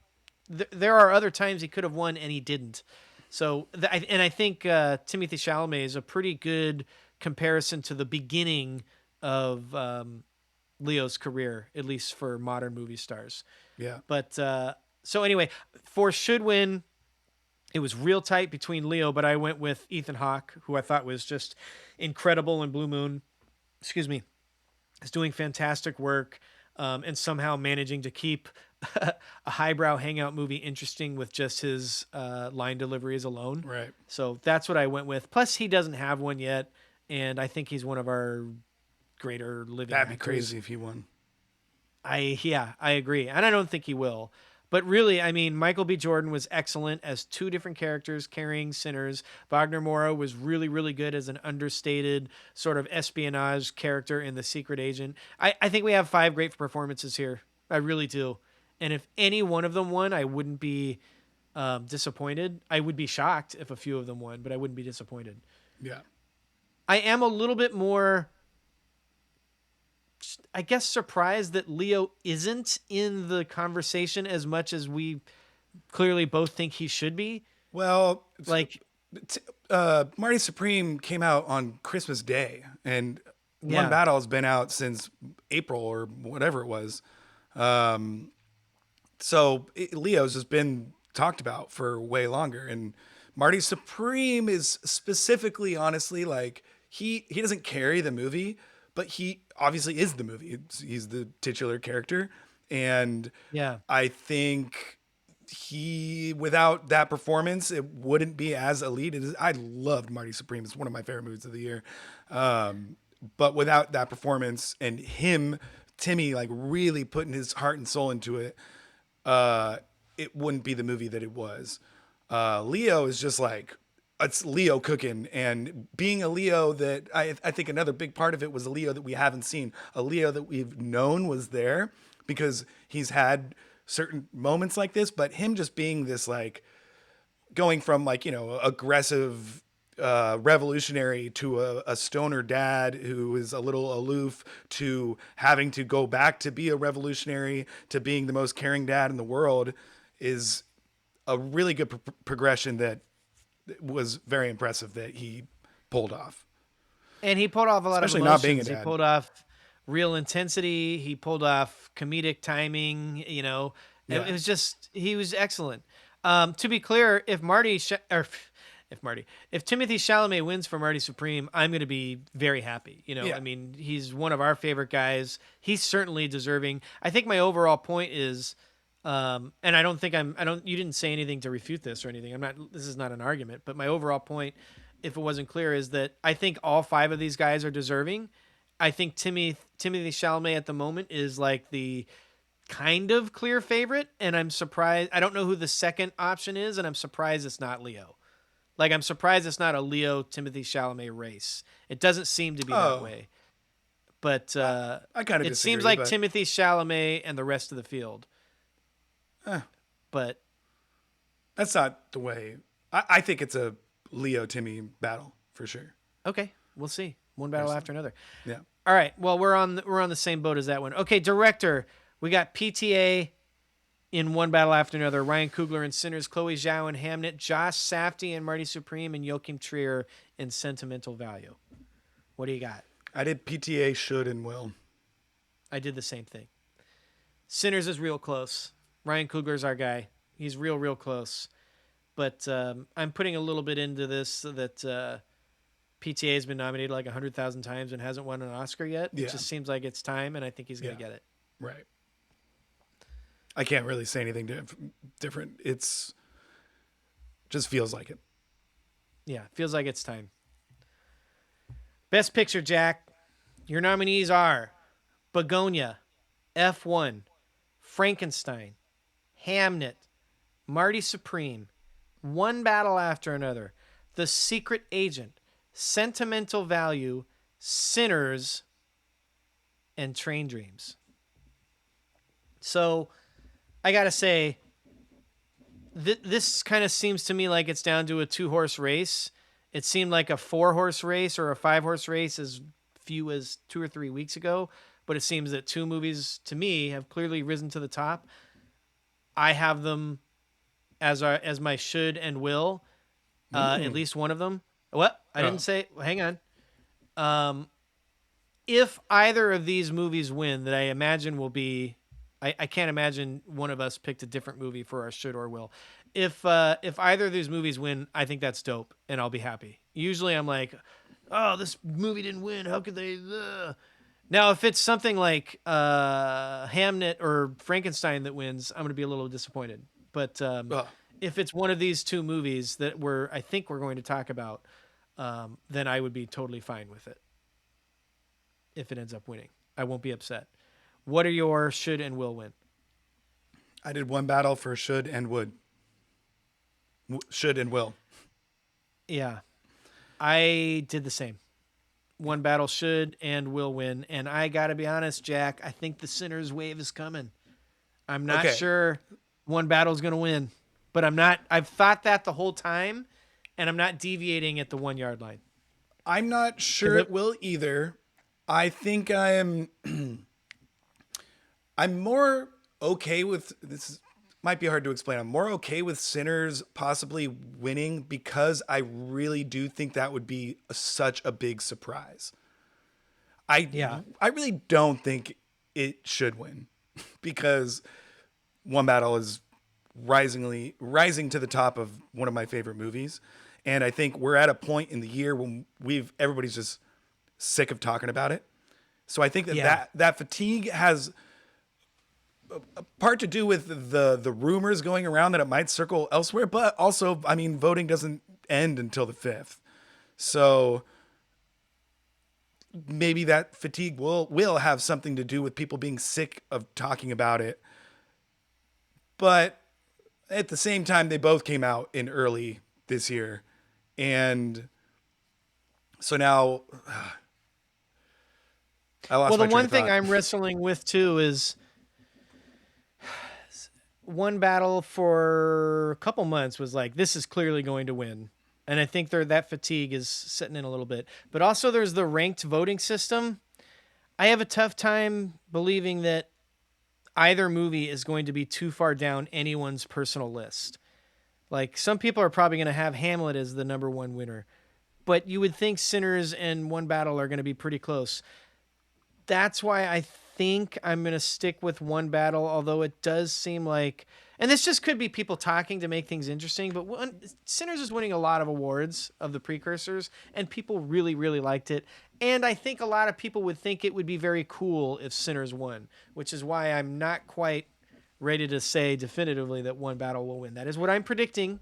there are other times he could have won and he didn't. So and I think Timothy Chalamet is a pretty good comparison to the beginning of Leo's career, at least for modern movie stars. Yeah. But so anyway, for should win, it was real tight between Leo, but I went with Ethan Hawke, who I thought was just incredible in Blue Moon. Excuse me, is doing fantastic work, and somehow managing to keep a highbrow hangout movie interesting with just his line deliveries alone. Right. So that's what I went with. Plus, he doesn't have one yet, and I think he's one of our greater living That'd be actors. crazy if he won. I agree, and I don't think he will. But really, I mean, Michael B. Jordan was excellent as two different characters carrying Sinners. Wagner Moura was really, really good as an understated sort of espionage character in The Secret Agent. I think we have five great performances here. I really do. And if any one of them won, I wouldn't be disappointed. I would be shocked if a few of them won, but I wouldn't be disappointed. Yeah. I am a little bit more, I guess, surprised that Leo isn't in the conversation as much as we clearly both think he should be. Well, Like, Marty Supreme came out on Christmas Day, and One yeah, Battle has been out since April or whatever it was. Leo's has been talked about for way longer, and Marty Supreme is specifically, honestly, like he doesn't carry the movie, but he obviously is the movie. He's the titular character, and Yeah. I think he without that performance, it wouldn't be as elite. I loved Marty Supreme. It's one of my favorite movies of the year. But without that performance and him, Timmy, like really putting his heart and soul into it, it wouldn't be the movie that it was. Leo is just like it's Leo cooking and being a Leo that I think another big part of it was a Leo that we haven't seen. A Leo that we've known was there because he's had certain moments like this, but him just being this like going from like, aggressive revolutionary to a stoner dad who is a little aloof to having to go back to be a revolutionary to being the most caring dad in the world is a really good progression that was very impressive that he pulled off. And he pulled off a lot of Especially not being a emotions. He dad. pulled off real intensity. He pulled off comedic timing. It Yeah. was just he was excellent. To be clear, if Timothy Chalamet wins for Marty Supreme, I'm going to be very happy. Yeah. I mean, he's one of our favorite guys. He's certainly deserving. I think my overall point is, and I don't think you didn't say anything to refute this or anything. This is not an argument, but my overall point, if it wasn't clear, is that I think all five of these guys are deserving. I think Timothy Chalamet at the moment is like the kind of clear favorite, and I'm surprised. I don't know who the second option is, and I'm surprised it's not Leo. Like, I'm surprised it's not a Leo Timothy Chalamet race. It doesn't seem to be that Oh, way. But I kind of it seems disagree, like but Timothy Chalamet and the rest of the field. But that's not the way. I think it's a Leo Timmy battle for sure. okay, we'll see. One battle after another. Yeah. All right. Well, we're on the same boat as that one. Okay, director. We got PTA in One Battle After Another. Ryan Coogler in Sinners. Chloe Zhao in Hamnet. Josh Safdie and Marty Supreme and Joachim Trier in Sentimental Value. What do you got? I did PTA should and will. I did the same thing. Sinners is real close. Ryan Coogler's our guy. He's real close. But I'm putting a little bit into this that PTA has been nominated like 100,000 times and hasn't won an Oscar yet. Yeah. It just seems like it's time, and I think he's going to get it. Right. I can't really say anything different. It's just feels like it. Yeah, feels like it's time. Best Picture, Jack. Your nominees are Begonia, F1, Frankenstein, Hamnet, Marty Supreme, One Battle After Another, The Secret Agent, Sentimental Value, Sinners, and Train Dreams. So, I gotta say, this kind of seems to me like it's down to a 2-horse race. It seemed like a 4-horse race or a 5-horse race as few as 2 or 3 weeks ago, but it seems that 2 movies to me have clearly risen to the top. I have them as my should and will, at least one of them. What? I didn't say. Hang on. If either of these movies win, that I imagine will be, I can't imagine one of us picked a different movie for our should or will. If either of these movies win, I think that's dope, and I'll be happy. Usually, I'm like, oh, this movie didn't win. How could they? Now, if it's something like Hamnet or Frankenstein that wins, I'm going to be a little disappointed. But if it's one of these 2 movies that I think we're going to talk about, then I would be totally fine with it. If it ends up winning, I won't be upset. What are your should and will win? I did One Battle for should and would. Should and will. Yeah, I did the same. One battle should and will win. And I got to be honest, Jack, I think the Sinners wave is coming. I'm not sure One Battle's going to win, but I've thought that the whole time, and I'm not deviating at the 1-yard line. I'm not sure it will either. I think I'm more okay with this. Might be hard to explain. I'm more okay with Sinners possibly winning because I really do think that would be such a big surprise. I really don't think it should win because One Battle is rising to the top of one of my favorite movies, and I think we're at a point in the year when everybody's just sick of talking about it. So I think that Yeah. that fatigue has a part to do with the rumors going around that it might circle elsewhere, but also, I mean, voting doesn't end until the 5th. So maybe that fatigue will have something to do with people being sick of talking about it. But at the same time, they both came out in early this year. And so now I lost Well, my the train one of thing thought. I'm wrestling with too is one battle for a couple months was like, this is clearly going to win. And I think that fatigue is setting in a little bit. But also, there's the ranked voting system. I have a tough time believing that either movie is going to be too far down anyone's personal list. Like, some people are probably going to have Hamlet as the number one winner, but you would think Sinners and One Battle are going to be pretty close. That's why I think I'm going to stick with One Battle, although it does seem like, and this just could be people talking to make things interesting, but Sinners is winning a lot of awards of the precursors, and people really, really liked it. And I think a lot of people would think it would be very cool if Sinners won, which is why I'm not quite ready to say definitively that One Battle will win. That is what I'm predicting,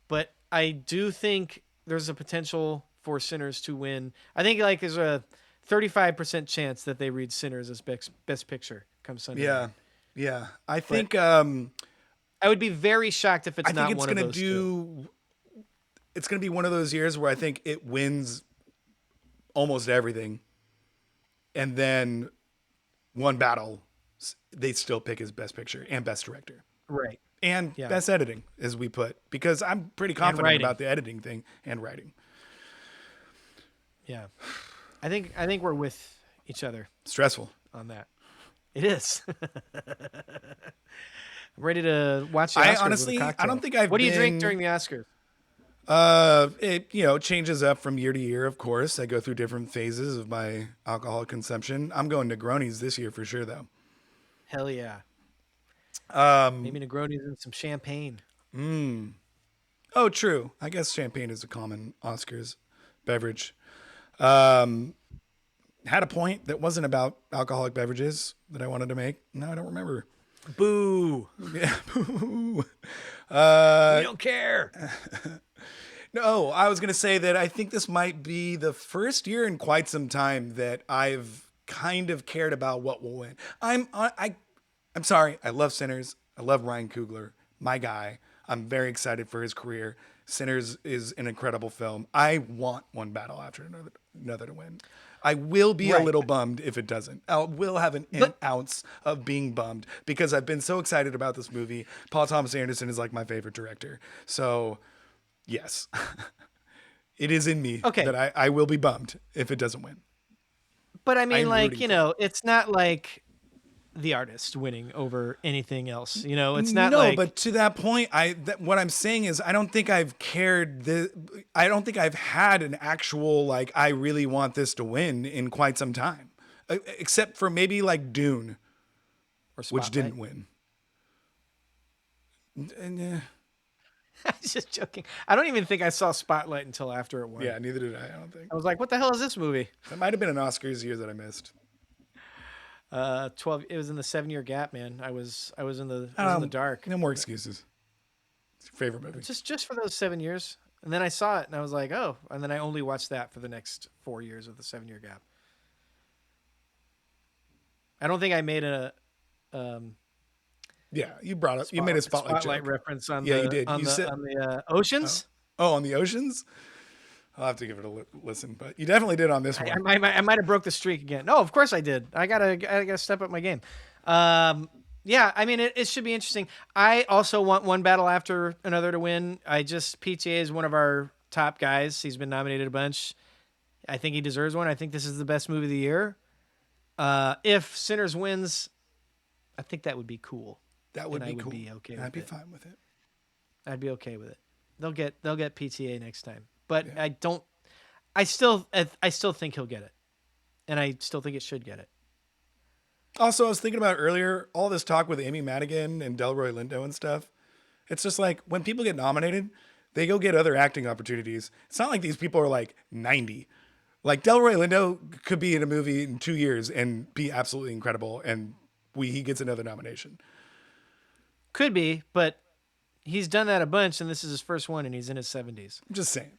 but I do think there's a potential for Sinners to win. I think like there's a 35% chance that they read Sinners as best picture come Sunday Yeah. night. Yeah. But I would be very shocked if I it's think not it's one of going to those two. it's going to be one of those years where I think it wins almost everything. And then One Battle, they still pick as best picture and best director Right. and Yeah. best editing, as we put, because I'm pretty And confident writing. about the editing thing and writing. Yeah. I think we're with each other Stressful. on that. It is. I'm ready to watch the I Oscars with a honestly, I don't cocktail. think I've What do you drink been. during the Oscars? It changes up from year to year. Of course, I go through different phases of my alcohol consumption. I'm going Negronis this year for sure, though. Hell yeah. Um, Maybe Negronis and some champagne. oh, true. I guess champagne is a common Oscars beverage. Um, had a point that wasn't about alcoholic beverages that I wanted to make. No, I don't remember. Boo. Yeah. We don't care. No, I was going to say that I think this might be the first year in quite some time that I've kind of cared about what will win. I'm sorry. I love Sinners. I love Ryan Coogler, my guy. I'm very excited for his career. Sinners is an incredible film. I want One Battle after another to win. I will be a Right. little bummed if it doesn't. I will have an But ounce of being bummed because I've been so excited about this movie. Paul Thomas Anderson is like my favorite director. So, yes, it is in me okay. that I will be bummed if it doesn't win. But I mean, I'm like, rooting for it. it's not like the artist winning over anything else. It's not No, like but to that point, what I'm saying is I don't think I've cared. I don't think I've had an actual like I really want this to win in quite some time, except for maybe like Dune, or which Spotlight. didn't win. And, I was just joking. I don't even think I saw Spotlight until after it won. yeah, neither did I. I don't think I was like, what the hell is this movie? that might have been an Oscars year that I missed. 12. It was in the 7-year gap, man. I was in the dark. No more excuses. It's your favorite movie. Just for those 7 years. And then I saw it and I was like, oh. And then I only watched that for the next 4 years of the 7-year gap. I don't think I made a Yeah, you brought up. You made a spotlight joke. reference on Yeah, the you did. on You the said, on the oceans. "Oh, on the oceans." I'll have to give it a listen, but you definitely did on this I, one. I might have broke the streak again. No, of course I did. I gotta step up my game. Yeah, I mean it should be interesting. I also want One Battle after another to win. PTA is one of our top guys. He's been nominated a bunch. I think he deserves one. I think this is the best movie of the year. If Sinners wins, I think that would be cool. That would And I be would cool. be okay I'd with be it. fine with it. I'd be okay with it. They'll get PTA next time. But Yeah. I don't. I still think he'll get it, and I still think it should get it. Also, I was thinking about earlier all this talk with Amy Madigan and Delroy Lindo and stuff. It's just like when people get nominated, they go get other acting opportunities. It's not like these people are like 90. Like Delroy Lindo could be in a movie in 2 years and be absolutely incredible, and he gets another nomination. Could be, but he's done that a bunch, and this is his first one, and he's in his 70s. I'm just saying,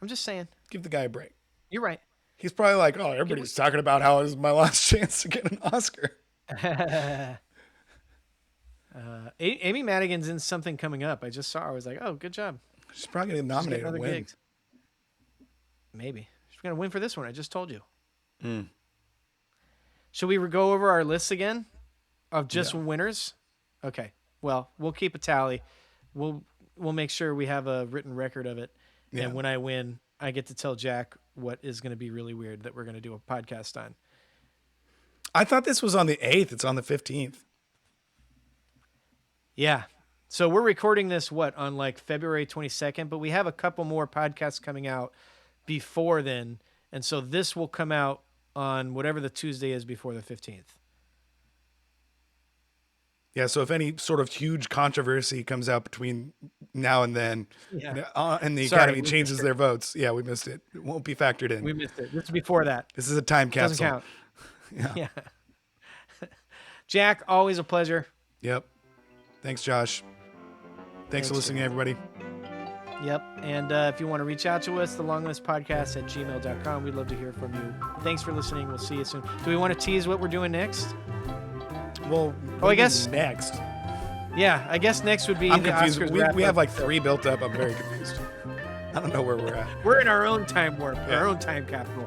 I'm just saying. give the guy a break. You're right. He's probably like, oh, everybody's talking about how it is my last chance to get an Oscar. Amy Madigan's in something coming up. I just saw her. I was like, oh, good job. She's probably going to She's nominate getting and other win. gigs. Maybe. She's going to win for this one. I just told you. Should we go over our lists again of just winners? Okay. Well, we'll keep a tally. We'll make sure we have a written record of it. Yeah. And when I win, I get to tell Jack what is going to be really weird that we're going to do a podcast on. I thought this was on the 8th. It's on the 15th. Yeah. So we're recording this, on like February 22nd, but we have a couple more podcasts coming out before then. And so this will come out on whatever the Tuesday is before the 15th. Yeah, so if any sort of huge controversy comes out between now and then, and the Academy changes their votes, we missed it. It won't be factored in. We missed it. This is before that. This is a time capsule. Doesn't count. Yeah. Jack, always a pleasure. Yep. Thanks, Josh. Thanks for listening, everybody. Yep. And if you want to reach out to us, thelonglistpodcast@gmail.com. We'd love to hear from you. Thanks for listening. We'll see you soon. Do we want to tease what we're doing next? Well, I guess next. Yeah, I guess next would be I'm the confused. Oscars. We have like 3 built up. I'm very confused. I don't know where we're at. We're in our own time warp, our own time capsule.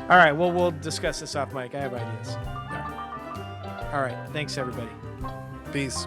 All right, well, we'll discuss this off mic. I have ideas. All right, thanks, everybody. Peace.